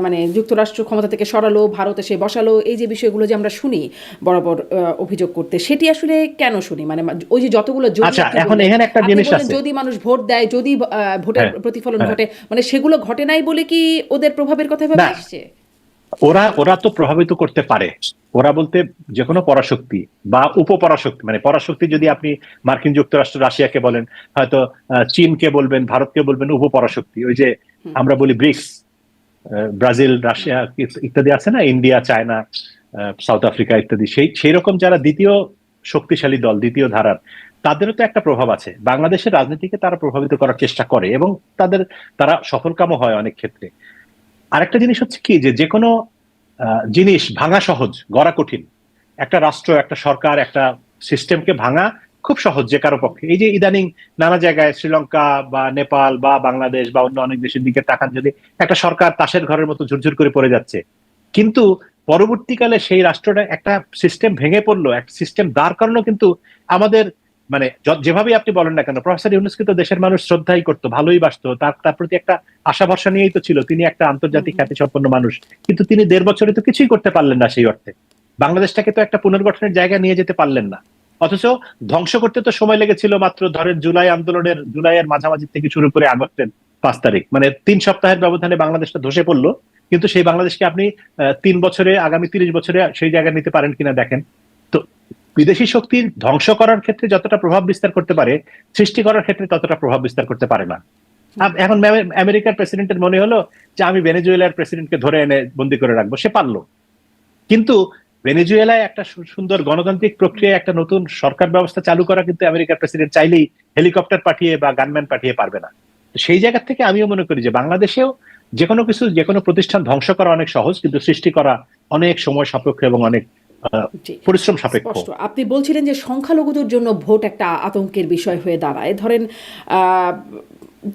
মানে যুক্তরাষ্ট্র ক্ষমতা থেকে সরালো, ভারত এসে বসালো, এই যে বিষয়গুলো যে আমরা শুনি বরাবর অভিযোগ করতে, সেটি আসলে কেন শুনি? মানে ওই যে যতগুলো যদি আচ্ছা, আপনি এখন বললেন, এখানে একটা জিনিস আছে। যদি মানুষ ভোট দেয়, যদি ভোটের হ্যাঁ, প্রতিফলন হ্যাঁ। ঘটে, মানে সেগুলো ঘটে নাই বলে কি ওদের প্রভাবের কথা ভেবে না, আসছে? ওরা ওরা তো প্রভাবিত করতে পারে। ওরা বলতে যে কোনো পরাশক্তি বা উপপরাশক্তি, মানে পরাশক্তি যদি আপনি মার্কিন যুক্তরাষ্ট্র, রাশিয়াকে বলেন, হয়তো চীনকে বলবেন, ভারতকে বলবেন উপপরাশক্তি। ওই যে আমরা বলি ব্রিক্স, ব্রাজিল, রাশিয়া ইত্যাদি আছে না, ইন্ডিয়া, চায়না, সাউথ আফ্রিকা ইত্যাদি, সেই রকম যারা দ্বিতীয় শক্তিশালী দল, দ্বিতীয় ধারার, তাদেরও তো একটা প্রভাব আছে। বাংলাদেশের রাজনীতিকে তারা প্রভাবিত করার চেষ্টা করে এবং তারা সফলকামও হয় অনেক ক্ষেত্রে। আরেকটা জিনিস হচ্ছে কি, যে কোনো জিনিস ভাঙা সহজ, গড়া কঠিন। একটা রাষ্ট্র, একটা সরকার, একটা সিস্টেমকে ভাঙা খুব সহজ যে কারো পক্ষে। এই যে ইদানিং নানা জায়গায় শ্রীলঙ্কা বা নেপাল বা বাংলাদেশ বা অন্য অনেক দেশের দিকে তাকান, যদি একটা সরকার তাসের ঘরের মতো ঝুরঝুর করে পড়ে যাচ্ছে, কিন্তু পরবর্তীকালে সেই রাষ্ট্রটা, একটা সিস্টেম ভেঙে পড়লো, একটা সিস্টেম দাঁড় করানো কিন্তু আমাদের মানে যেভাবেই আপনি বলেন না কেন, প্রফেসর ইউনূসকে তো দেশের মানুষ শ্রদ্ধাই করতো, ভালোই বাসতো, তার প্রতি একটা আশা ভরসা নিয়েই তো ছিল। তিনি একটা আন্তর্জাতিক খ্যাতি সম্পন্ন মানুষ, কিন্তু তিনি 1.5 বছরে তো কিছুই করতে পারলেন না সেই অর্থে। বাংলাদেশটাকে তো একটা পুনর্গঠনের জায়গায় নিয়ে যেতে পারলেন না। অথচ ধ্বংস করতে তো সময় লেগেছিল মাত্র ধরেন জুলাইয়ের মাঝামাঝি থেকে শুরু করে আগস্টের 5 তারিখ, মানে 3 সপ্তাহের ব্যবধানে বাংলাদেশটা ধসে পড়লো। কিন্তু সেই বাংলাদেশকে আপনি 3 বছরে, আগামী 30 বছরে সেই জায়গায় নিতে পারেন কিনা দেখেন তো। বিদেশি শক্তির ধ্বংস করার ক্ষেত্রে যতটা প্রভাব বিস্তার করতে পারে, সৃষ্টি করার ক্ষেত্রে ততটা প্রভাব বিস্তার করতে পারে না। এখন আমেরিকার প্রেসিডেন্টের মনে হলো যে আমি ভেনেজুয়েলার প্রেসিডেন্টকে ধরে এনে বন্দি করে রাখবো, সে পারলো। কিন্তু ভেনেজুয়েলায় একটা সুন্দর গণতান্ত্রিক প্রক্রিয়ায় একটা নতুন সরকার ব্যবস্থা চালু করা কিন্তু আমেরিকার প্রেসিডেন্ট চাইলেই হেলিকপ্টার পাঠিয়ে বা গানম্যান পাঠিয়ে পারবে না। সেই জায়গা থেকে আমিও মনে করি যে বাংলাদেশেও যে কোনো প্রতিষ্ঠান ধ্বংস করা অনেক সহজ, কিন্তু সৃষ্টি করা অনেক সময় সাপেক্ষ এবং অনেক জি, পরিশ্রম সাপেক্ষ। স্পষ্ট। আপনি বলছিলেন যে সংখ্যালঘুদের জন্য ভোট একটা আতঙ্কের বিষয় হয়ে দাঁড়ায়। ধরেন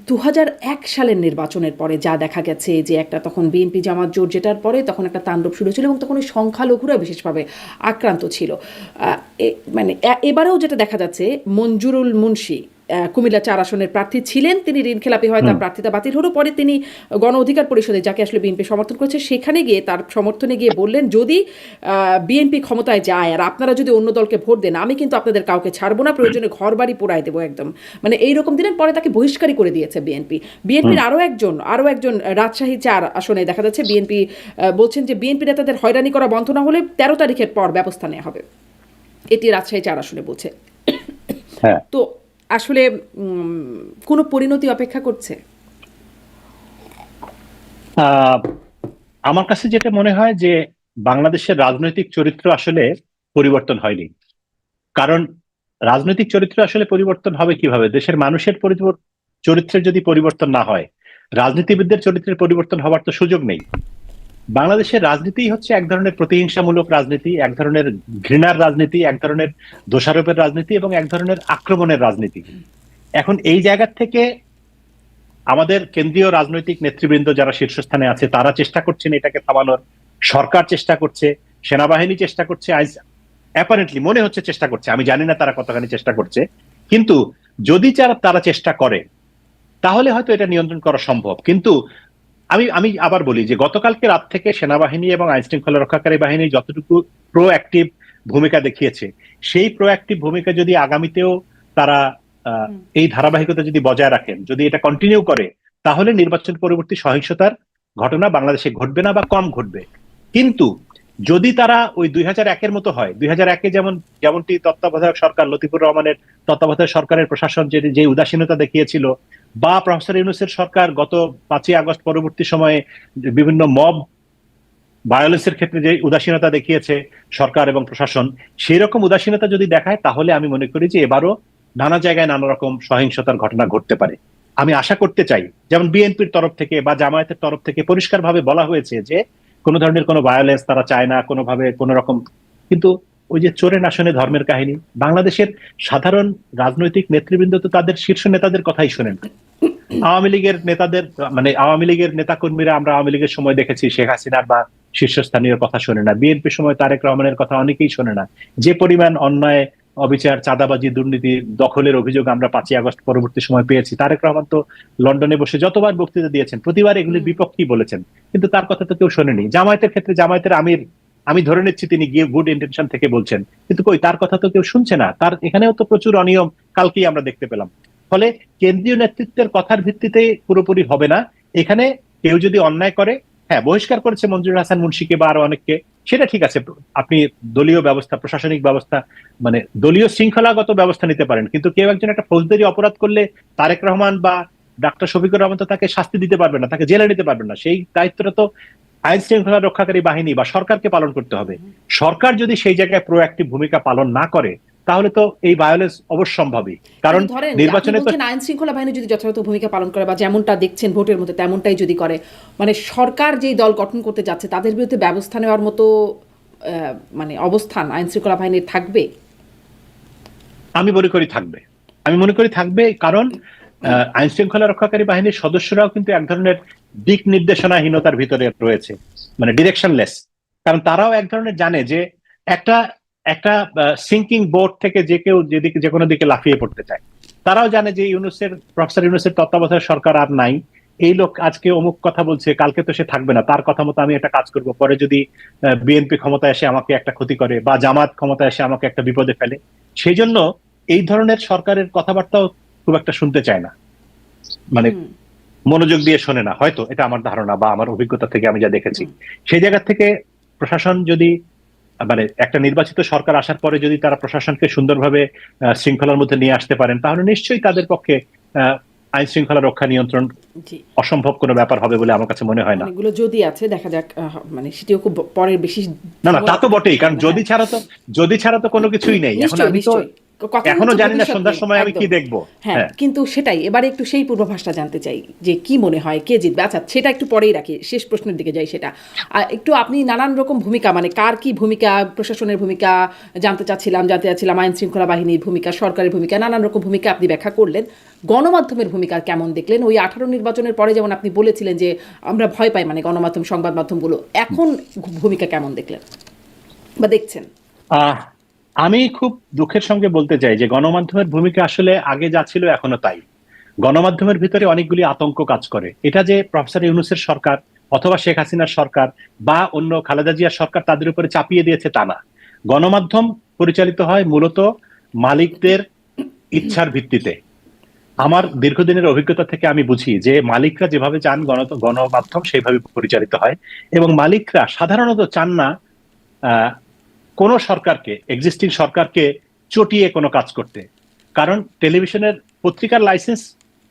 2001 সালের নির্বাচনের পরে যা দেখা গেছে যে একটা তখন বিএনপি জামাত জোট যেটার পরে তখন একটা তাণ্ডব শুরু ছিল এবং তখন ওই সংখ্যালঘুরা বিশেষভাবে আক্রান্ত ছিল। মানে এবারেও যেটা দেখা যাচ্ছে, মঞ্জুরুল মুন্সি কুমিল্লা 4 আসনের প্রার্থী ছিলেন, তিনি ঋণ খেলাপি হয়, তার প্রার্থিতা বাতিল হলো। পরে তিনি গণ অধিকার পরিষদে, যাকে আসলে বিএনপি সমর্থন করেছে, সেখানে গিয়ে তার সমর্থনে গিয়ে বললেন, যদি বিএনপি ক্ষমতায় যায় আর আপনারা যদি অন্য দলকে ভোট দেন, আমি কিন্তু আপনাদের কাউকে ছাড়বো না, প্রয়োজনে ঘর বাড়ি পোড়ায় দেবো একদম। মানে এইরকম দিনের পরে তাকে বহিষ্কারই করে দিয়েছে বিএনপির আরো একজন রাজশাহী 4 আসনে দেখা যাচ্ছে বিএনপি বলছেন যে বিএনপি নেতাদের হয়রানি করা বন্ধ না হলে 13 তারিখের পর ব্যবস্থা নেওয়া হবে। এটি রাজশাহী 4 আসনে বলছে। হ্যাঁ, তো আসলে কোনো পরিণতি অপেক্ষা করছে? আহ, আমার কাছে যেটা মনে হয় যে বাংলাদেশের রাজনৈতিক চরিত্র আসলে পরিবর্তন হয়নি। কারণ রাজনৈতিক চরিত্র আসলে পরিবর্তন হবে কিভাবে? দেশের মানুষের চরিত্রের যদি পরিবর্তন না হয়, রাজনীতিবিদদের চরিত্রের পরিবর্তন হওয়ার তো সুযোগ নেই। বাংলাদেশের রাজনীতি হচ্ছে এক ধরনের প্রতিহিংসামূলক রাজনীতি, এক ধরনের ঘৃণার রাজনীতি, এক ধরনের দোষারোপের রাজনীতি এবং এক ধরনের আক্রমণের রাজনীতি। এখন এই জায়গা থেকে আমাদের কেন্দ্রীয় রাজনৈতিক নেতৃবৃন্দ যারা শীর্ষস্থানে আছে তারা চেষ্টা করছেন এটাকে থামানোর, সরকার চেষ্টা করছে, সেনাবাহিনী চেষ্টা করছে, অ্যাপারেন্টলি মনে হচ্ছে চেষ্টা করছে, আমি জানি না তারা কতখানি চেষ্টা করছে। কিন্তু যদি তারা চেষ্টা করে তাহলে হয়তো এটা নিয়ন্ত্রণ করা সম্ভব। কিন্তু আমি আমি আবার বলি যে গতকালকে রাত থেকে সেনাবাহিনী এবং আইন শৃঙ্খলা রক্ষাকারী বাহিনী যতটুকু প্রোঅ্যাক্টিভ ভূমিকা দেখিয়েছে, সেই প্রোঅ্যাক্টিভ ভূমিকা যদি আগামীতেও তারা এই ধারাবাহিকতা যদি বজায় রাখেন, যদি এটা কন্টিনিউ করে, তাহলে নির্বাচন পরবর্তী সহিংসতার ঘটনা বাংলাদেশে ঘটবে না বা কম ঘটবে। কিন্তু যদি তারা ওই 2001-এর মতো হয়, 2001-এ যেমনটি তত্ত্বাবধায়ক সরকার লতিফুর রহমানের তত্ত্বাবধায়ক সরকারের প্রশাসন যে উদাসীনতা দেখিয়েছিল, বা প্রফেসর ইউনূসের সরকার গত 5ই আগস্ট পরবর্তী সময়ে বিভিন্ন মব ভায়োলেন্সের ক্ষেত্রে যে উদাসীনতা দেখিয়েছে সরকার এবং প্রশাসন, সেই রকম উদাসীনতা যদি দেখায়, তাহলে আমি মনে করি যে এবারও নানা জায়গায় নানা রকম সহিংসতার ঘটনা ঘটতে পারে। আমি আশা করতে চাই, যেমন বিএনপির তরফ থেকে বা জামায়াতের তরফ থেকে পরিষ্কারভাবে বলা হয়েছে যে কোনো ধরনের কোনো ভায়োলেন্স তারা চায় না, কোনোভাবে কোনো রকম। কিন্তু ওই যে চোরে নাশনে ধর্মের কাহিনী, বাংলাদেশের সাধারণ রাজনৈতিক নেতৃবৃন্দ তো তাদের শীর্ষ নেতাদের কথাই শোনেন। আওয়ামী লীগের নেতাদের, মানে আওয়ামী লীগের নেতাকর্মীরা, আমরা আওয়ামী লীগের সময় দেখেছি শেখ হাসিনার বা শীর্ষস্থানীয় কথা শোনে না। বিএনপির সময় তারেক রহমানের কথা অনেকেই শোনে না। যে পরিমাণ অন্যায়, অবিচার, চাঁদাবাজি, দুর্নীতি, দখলের অভিযোগ আমরা 5ই আগস্ট পরবর্তী সময় পেয়েছি, তারেক রহমান তো লন্ডনে বসে যতবার বক্তৃতা দিয়েছেন প্রতিবার এগুলির বিপক্ষেই বলেছেন, কিন্তু তার কথা তো কেউ শোনেনি। জামায়াতের ক্ষেত্রে জামায়াতের আমির, আমি ধরে নিচ্ছি তিনি গিয়ে গুড ইন্টেনশন থেকে বলছেন, কিন্তু কই, তার কথা তো কেউ শুনছে না। তার এখানেও তো প্রচুর অনিয়ম কালকেই আমরা দেখতে পেলাম। ফলে কেন্দ্রীয় নেতৃত্বের কথার ভিত্তিতে পুরোপুরি হবে না। এখানে কেউ যদি অন্যায় করে, হ্যাঁ বহিষ্কার করেছে মঞ্জুর হাসান মুন্সিকে বা আরো অনেককে, সেটা ঠিক আছে, আপনি দলীয় ব্যবস্থা, প্রশাসনিক ব্যবস্থা, মানে দলীয় শৃঙ্খলাগত ব্যবস্থা নিতে পারেন। কিন্তু কেউ একজন একটা ফৌজদারি অপরাধ করলে তারেক রহমান বা ডাক্তার শফিকুর রহমান তো তাকে শাস্তি দিতে পারবেন না, তাকে জেলে নিতে পারবেন না। সেই দায়িত্বটা তো আইন শৃঙ্খলা রক্ষাকারী বাহিনী বা সরকারকে পালন করতে হবে। সরকার যদি সেই জায়গায় প্রোঅ্যাক্টিভ ভূমিকা পালন না করে, তাহলে তো এই ভায়োলেন্স অবশ্যম্ভাবী। কারণ ধরেন নির্বাচনে তো আইন শৃঙ্খলা বাহিনী যদি যথাযথ ভূমিকা পালন করে বা যেমনটা দেখছেন ভোটের মধ্যে তেমনটাই যদি করে, মানে সরকার যেই দল গঠন করতে যাচ্ছে তাদের বিরুদ্ধে ব্যবস্থা নেওয়ার মতো মানে অবস্থান আইন শৃঙ্খলা বাহিনীর থাকবে। আমি মনে করি থাকবে। আমি মনে করি থাকবে, কারণ আইন শৃঙ্খলা রক্ষাকারী বাহিনীর সদস্যরাও কিন্তু এক ধরনের দিক নির্দেশনাহীনতার ভিতরে রয়েছে, মানে ডিরেকশনলেস। কারণ তারাও এক ধরনের জানে যে একটা একটা সিঙ্কিং বোট থেকে যে কেউ যেদিকে যে কোনো দিকে লাফিয়ে পড়তে চায়। তারাও জানে যে প্রফেসর ইউনূসের তত্ত্বাবধায়ক সরকার আর নাই, এই লোক আজকে অমুক কথা বলছে, কালকে তো সে থাকবে না, তার কথা মতো আমি একটা কাজ করব, পরে যদি বিএনপি ক্ষমতায় এসে আমাকে একটা ক্ষতি করে বা জামাত ক্ষমতায় এসে আমাকে একটা বিপদে ফেলে। সেই জন্য এই ধরনের সরকারের কথাবার্তাও খুব একটা শুনতে চায় না, মানে মনোযোগ দিয়ে শোনে না হয়তো, এটা আমার ধারণা বা আমার অভিজ্ঞতা থেকে আমি যা দেখেছি। সেই জায়গা থেকে প্রশাসন যদি, মানে একটা নির্বাচিত সরকার আসার পরে যদি তারা প্রশাসনকে সুন্দরভাবে শৃঙ্খলার মধ্যে নিয়ে আসতে পারেন, তাহলে নিশ্চয়ই তাদের পক্ষে আইন শৃঙ্খলা রক্ষা নিয়ন্ত্রণ অসম্ভব কোনো ব্যাপার হবে বলে আমার কাছে মনে হয় না। অনেকগুলো যদি আছে, দেখা যাক, মানে সেটিও খুব পরের বেশি। না না, তা তো বটেই, কারণ যদি ছাড়া তো কোনো কিছুই নেই। এখন আমি তো এখনো জানি না সন্ধ্যার সময় আমি কি দেখবো। হ্যাঁ, কিন্তু সেটাই এবারে একটু সেই পূর্বাভাসটা জানতে চাই যে কি মনে হয় কে জিতবে। আচ্ছা, সেটা একটু পরেই রাখি, শেষ প্রশ্নের দিকে যাই। সেটা একটু আপনি নানান রকম ভূমিকা, মানে কার কি ভূমিকা, প্রশাসনের ভূমিকা জানতে চাচ্ছিলাম, আইন শৃঙ্খলা বাহিনীর ভূমিকা, সরকারের ভূমিকা, নানান রকম ভূমিকা আপনি ব্যাখ্যা করলেন। গণমাধ্যমের ভূমিকা কেমন দেখলেন? ওই 18 নির্বাচনের পরে যেমন আপনি বলেছিলেন যে আমরা ভয় পাই, মানে গণমাধ্যম, সংবাদ মাধ্যমগুলো, এখন ভূমিকা কেমন দেখলেন বা দেখছেন? আমি খুব দুঃখের সঙ্গে বলতে চাই যে গণমাধ্যমের ভূমিকা আসলে আগে যা ছিল এখনো তাই। গণমাধ্যমের ভিতরে অনেকগুলি আতঙ্ক কাজ করে। এটা যে প্রফেসর ইউনূসের সরকার অথবা শেখ হাসিনার সরকার বা অন্য খালেদা জিয়ার সরকার তাদের উপরে চাপিয়ে দিয়েছে তা না। গণমাধ্যম পরিচালিত হয় মূলত মালিকদের ইচ্ছার ভিত্তিতে। আমার দীর্ঘদিনের অভিজ্ঞতা থেকে আমি বুঝি যে মালিকরা যেভাবে চান গণমাধ্যম সেইভাবে পরিচালিত হয়, এবং মালিকরা সাধারণত চান না কোন সরকারকে, এক্সিস্টিং সরকারকে চটিয়ে কোনো কাজ করতে। কারণ টেলিভিশনের পত্রিকার লাইসেন্স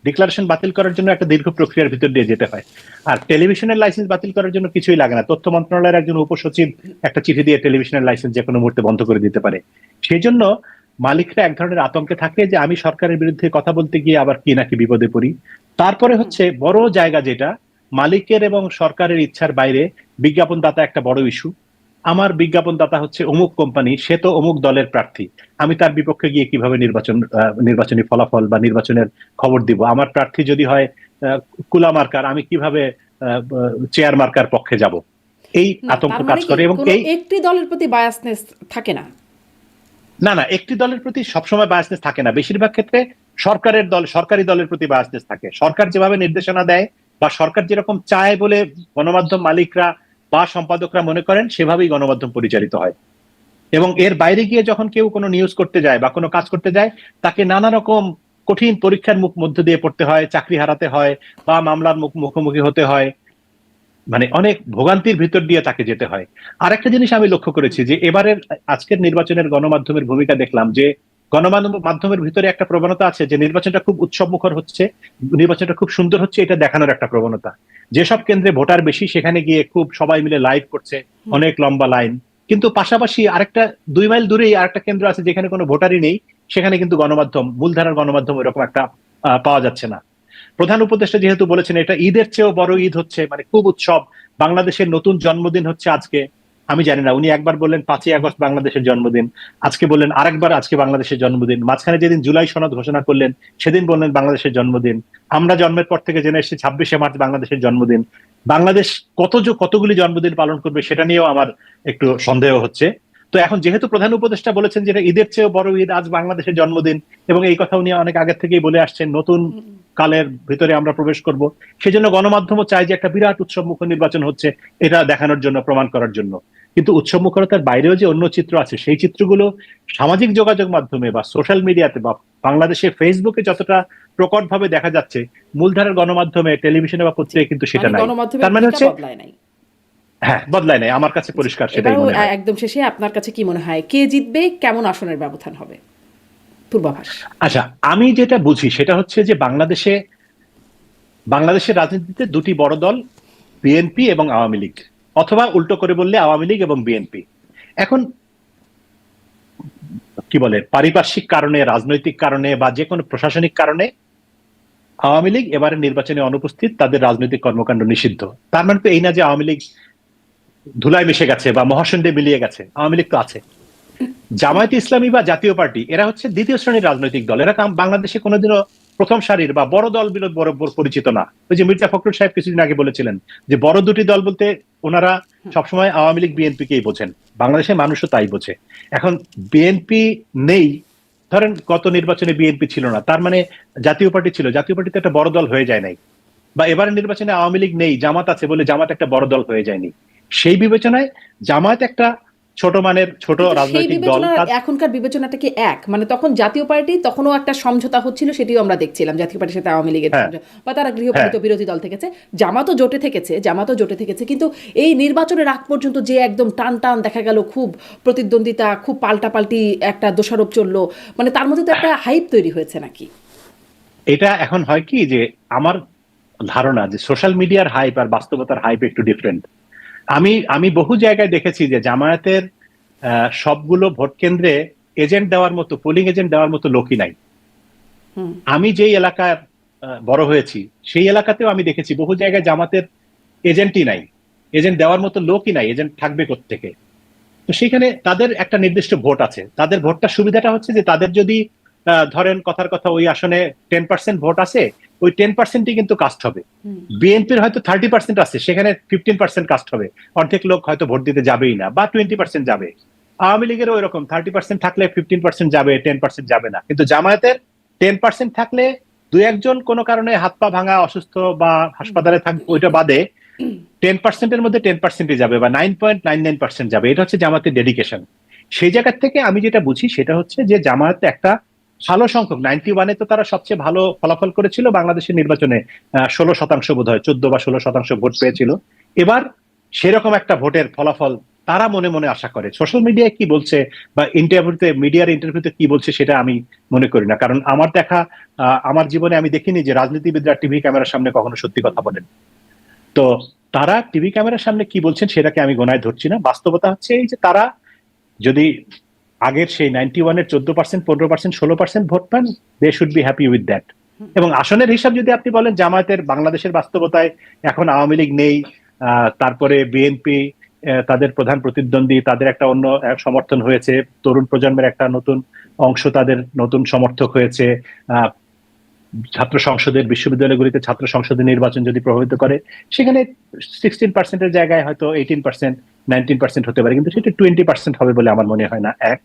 ডিক্লারেশন বাতিল করার জন্য একটা দীর্ঘ প্রক্রিয়ার ভিতর দিয়ে যেতে হয়। আর টেলিভিশনের লাইসেন্স বাতিল করার জন্য কিছুই লাগে না, তথ্য মন্ত্রণালয়ের একজন উপসচিব একটা চিঠি দিয়ে টেলিভিশনের লাইসেন্স যে কোনো মুহূর্তে বন্ধ করে দিতে পারে। সেই জন্য মালিকরা এক ধরনের আতঙ্কে থাকে যে আমি সরকারের বিরুদ্ধে কথা বলতে গিয়ে আবার কি নাকি বিপদে পড়ি। তারপরে হচ্ছে বড় জায়গা যেটা মালিকের এবং সরকারের ইচ্ছার বাইরে, বিজ্ঞাপনদাতা একটা বড় ইস্যু। আমার বিজ্ঞাপনদাতা হচ্ছে অমুক কোম্পানি, সে তো অমুক দলের প্রার্থী, আমি তার বিপক্ষে গিয়ে কিভাবে নির্বাচনী ফলাফল বা নির্বাচনের খবর দিব? আমার প্রার্থী যদি হয় কুলা মার্কার, আমি কিভাবে চেয়ার মার্কার পক্ষে যাব? এই আতঙ্ক কাজ করে। এবং এই একটি দলের প্রতি বায়াসনেস থাকে না? না না, একটি দলের প্রতি সবসময় বায়াসনেস থাকে না। বেশিরভাগ ক্ষেত্রে সরকারি দলের প্রতি বায়াসনেস থাকে। সরকার যেভাবে নির্দেশনা দেয় বা সরকার যেরকম চায় বলে গণমাধ্যম মালিকরা বা সম্পাদকরা মনে করেন, সেভাবেই গণমাধ্যম পরিচালিত হয়। এবং এর বাইরে গিয়ে যখন কেউ কোনো নিউজ করতে যায় বা কোনো কাজ করতে যায়, তাকে নানা রকম কঠিন পরীক্ষার মধ্যে দিয়ে পড়তে হয়, চাকরি হারাতে হয় বা মামলার মুখোমুখি হতে হয়, মানে অনেক ভোগান্তির ভিতর দিয়ে তাকে যেতে হয়। আর একটা জিনিস আমি লক্ষ্য করেছি যে এবারের আজকের নির্বাচনের গণমাধ্যমের ভূমিকা দেখলাম যে গণমাধ্যমের ভিতরে একটা প্রবণতা আছে যে নির্বাচনটা খুব উৎসব মুখর হচ্ছে, নির্বাচনটা খুব সুন্দর হচ্ছে, এটা দেখানোর একটা প্রবণতা। যেসব কেন্দ্রে ভোটার বেশি সেখানে গিয়ে খুব সবাই মিলে লাইভ করছে, অনেক লম্বা লাইন। কিন্তু পাশাপাশি আরেকটা 2 মাইল দূরেই আরেকটা কেন্দ্র আছে যেখানে কোনো ভোটারই নেই, সেখানে কিন্তু গণমাধ্যম, মূলধারার গণমাধ্যম এরকম একটা পাওয়া যাচ্ছে না। প্রধান উপদেষ্টা যেহেতু বলেছেন এটা ঈদের চেয়েও বড় ঈদ হচ্ছে, মানে খুব উৎসব, বাংলাদেশের নতুন জন্মদিন হচ্ছে আজকে। আমি জানি না, উনি একবার বললেন 5ই আগস্ট বাংলাদেশের জন্মদিন, আজকে বললেন আরেকবার আজকে বাংলাদেশের জন্মদিন, মাঝখানে যেদিন জুলাই সনদ ঘোষণা করলেন সেদিন বললেন বাংলাদেশের জন্মদিন। আমরা জন্মের পর থেকে জেনে এসেছি 26শে মার্চ বাংলাদেশের জন্মদিন। বাংলাদেশ কতগুলি জন্মদিন পালন করবে সেটা নিয়েও আমার একটু সন্দেহ হচ্ছে। তো এখন যেহেতু প্রধান উপদেষ্টা বলেছেন যে ঈদের চেয়েও বড় ঈদ আজ বাংলাদেশের জন্মদিন, এবং এই কথা উনি অনেক আগে থেকেই বলে আসছেন, নতুন কালের ভিতরে আমরা প্রবেশ করব, সেজন্য গণমাধ্যমও চায় যে একটা বিরাট উৎসব মুখর নির্বাচন হচ্ছে, এটা দেখানোর জন্য, প্রমাণ করার জন্য। কিন্তু উৎসব মুখরতার বাইরেও যে অন্য চিত্র আছে, সেই চিত্রগুলো সামাজিক যোগাযোগ মাধ্যমে বা সোশ্যাল মিডিয়াতে বা বাংলাদেশে ফেসবুকে যতটা প্রকটভাবে দেখা যাচ্ছে, মূলধারার গণমাধ্যমে, টেলিভিশনে বা পত্রিকায় কিন্তু সেটা নাই। তার মানে হচ্ছে হ্যাঁ, বদলায় নাই, আমার কাছে পরিষ্কার সেটাই মনে হয়। একদম শেষে আপনার কাছে কি মনে হয় কে জিতবে, কেমন আসনের ব্যবধান হবে, পূর্বাভাস? আচ্ছা, আমি যেটা বুঝি সেটা হচ্ছে যে বাংলাদেশের রাজনীতিতে দুটি বড় দল, বিএনপি এবং আওয়ামী লীগ, অথবা উল্টো করে বললে আওয়ামী লীগ এবং বিএনপি। এখন কি বলে, পারিপার্শ্বিক কারণে, রাজনৈতিক কারণে বা যে কোনো প্রশাসনিক কারণে আওয়ামী লীগ এবারে নির্বাচনে অনুপস্থিত, তাদের রাজনৈতিক কর্মকাণ্ড নিষিদ্ধ। তার মানে তো এই না যে আওয়ামী লীগ ধুলায় মিশে গেছে বা মহাশূন্যে মিলিয়ে গেছে, আওয়ামী লীগ তো আছে। জামায়াতে ইসলামী বা জাতীয় পার্টি, এরা হচ্ছে দ্বিতীয় শ্রেণীর রাজনৈতিক দল। এরা বাংলাদেশে কোনোদিনও প্রথম সারির বা বড় দল বিরোধ পরিচিত না। ওই যে মির্জা ফখরুল সাহেব কিছুদিন আগে বলেছিলেন যে বড় দুটি দল বলতে ওনারা সবসময় আওয়ামী লীগ বিএনপিকেই বোঝেন, বাংলাদেশের মানুষও তাই বোঝে। এখন বিএনপি নেই, ধরেন গত নির্বাচনে বিএনপি ছিল না, তার মানে জাতীয় পার্টি ছিল, জাতীয় পার্টি তো একটা বড় দল হয়ে যায় নাই। বা এবারের নির্বাচনে আওয়ামী লীগ নেই, জামাত আছে বলে জামাত একটা বড় দল হয়ে যায়নি। সেই বিবেচনায় জামায়াত একটা ছোট মানের ছোট রাজনৈতিক দল। এখনকার বিবেচনাটা কি এক? মানে তখন জাতীয় পার্টি, তখনও একটা সমঝোতা হচ্ছিল, সেটিও আমরা দেখছিলাম, জাতীয় পার্টির সাথে আওয়ামী লীগের, বা তারা গৃহপালিত বিরোধী দল থেকেছে, জামাতও জোটে থেকেছে। কিন্তু এই নির্বাচনের আগ পর্যন্ত যে একদম টান টান দেখা গেল, খুব প্রতিদ্বন্দ্বিতা, খুব পাল্টাপাল্টি একটা দোষারোপ চললো, মানে তার মধ্যে তো একটা হাইপ তৈরি হয়েছে নাকি? এটা এখন হয় কি যে আমার ধারণা যে সোশ্যাল মিডিয়ার হাইপ আর বাস্তবতার হাইপ একটু ডিফারেন্ট। আমি বহু জায়গায় দেখেছি যে জামায়াতের সবগুলো ভোট কেন্দ্রে এজেন্ট দেওয়ার মতো, পোলিং এজেন্ট দেওয়ার মতো লোকই নাই। আমি যেই এলাকার বড় হয়েছি সেই এলাকাতেও আমি দেখেছি বহু জায়গায় জামাতের এজেন্টই নাই, এজেন্ট দেওয়ার মতো লোকই নাই, এজেন্ট থাকবে কোত্থেকে? তো সেখানে তাদের একটা নির্দিষ্ট ভোট আছে। তাদের ভোটটার সুবিধাটা হচ্ছে যে তাদের যদি ধরেন কথার কথা ওই আসনে 10% ভোট আছে, ওই 10%ই কিন্তু কাস্ট হবে। বিএনপির হয়তো 30% আছে, সেখানে 15% কাস্ট হবে, অর্ধেক লোক হয়তো ভোট দিতে যাবেই না বা 20% যাবে। আওয়ামী লীগেরও এরকম 30% থাকলে 15% যাবে, 10% যাবে না। কিন্তু জামায়াতের 10% থাকলে 2-1 জন কোনো কারণে হাত পা ভাঙা, অসুস্থ বা হাসপাতালে থাকবে, ওইটা বাদে 10%-এর মধ্যে 10%ই যাবে বা 9.99% যাবে। এটা হচ্ছে জামাতের ডেডিকেশন। সেই জায়গা থেকে আমি যেটা বুঝি সেটা হচ্ছে যে জামায়াত একটা ভালো সংখ্যক, 91-এ তো তারা সবচেয়ে ভালো ফলাফল করেছিল বাংলাদেশের নির্বাচনে, 16% বোধ হয়, 14 বা 16% ভোট পেয়েছিল। এবার সেরকম একটা ভোটের ফলাফল তারা মনে মনে আশা করে। সোশ্যাল মিডিয়ায় কি বলছে বা ইন্টারভিউতে, মিডিয়ার ইন্টারভিউতে কি বলছে সেটা আমি মনে করি না, কারণ আমার দেখা আমার জীবনে আমি দেখিনি যে রাজনীতিবিদরা টিভি ক্যামেরার সামনে কখনো সত্যি কথা বলেন। তো তারা টিভি ক্যামেরার সামনে কি বলছেন সেটাকে আমি গোনায় ধরছি না। বাস্তবতা হচ্ছে এই যে তারা যদি আগের সেই 91-এর 14%, 15%, 16% ভোট পান, they should be happy with that. এবং আসনের হিসাব যদি আপনি বলেন, জামায়াতের বাংলাদেশের বাস্তবতায় এখন আওয়ামী লীগ নেই, তারপরে বিএনপি তাদের প্রধান প্রতিদ্বন্দ্বী, তাদের একটা অন্য সমর্থন হয়েছে, তরুণ প্রজন্মের একটা নতুন অংশ তাদের নতুন সমর্থক হয়েছে। ছাত্র সংসদের, বিশ্ববিদ্যালয়গুলিতে ছাত্র সংসদের নির্বাচন যদি প্রভাবিত করে, সেখানে 16%-এর জায়গায় হয়তো 18%, 19% হতে পারে, কিন্তু সেটা 20% হবে বলে আমার মনে হয় না। এক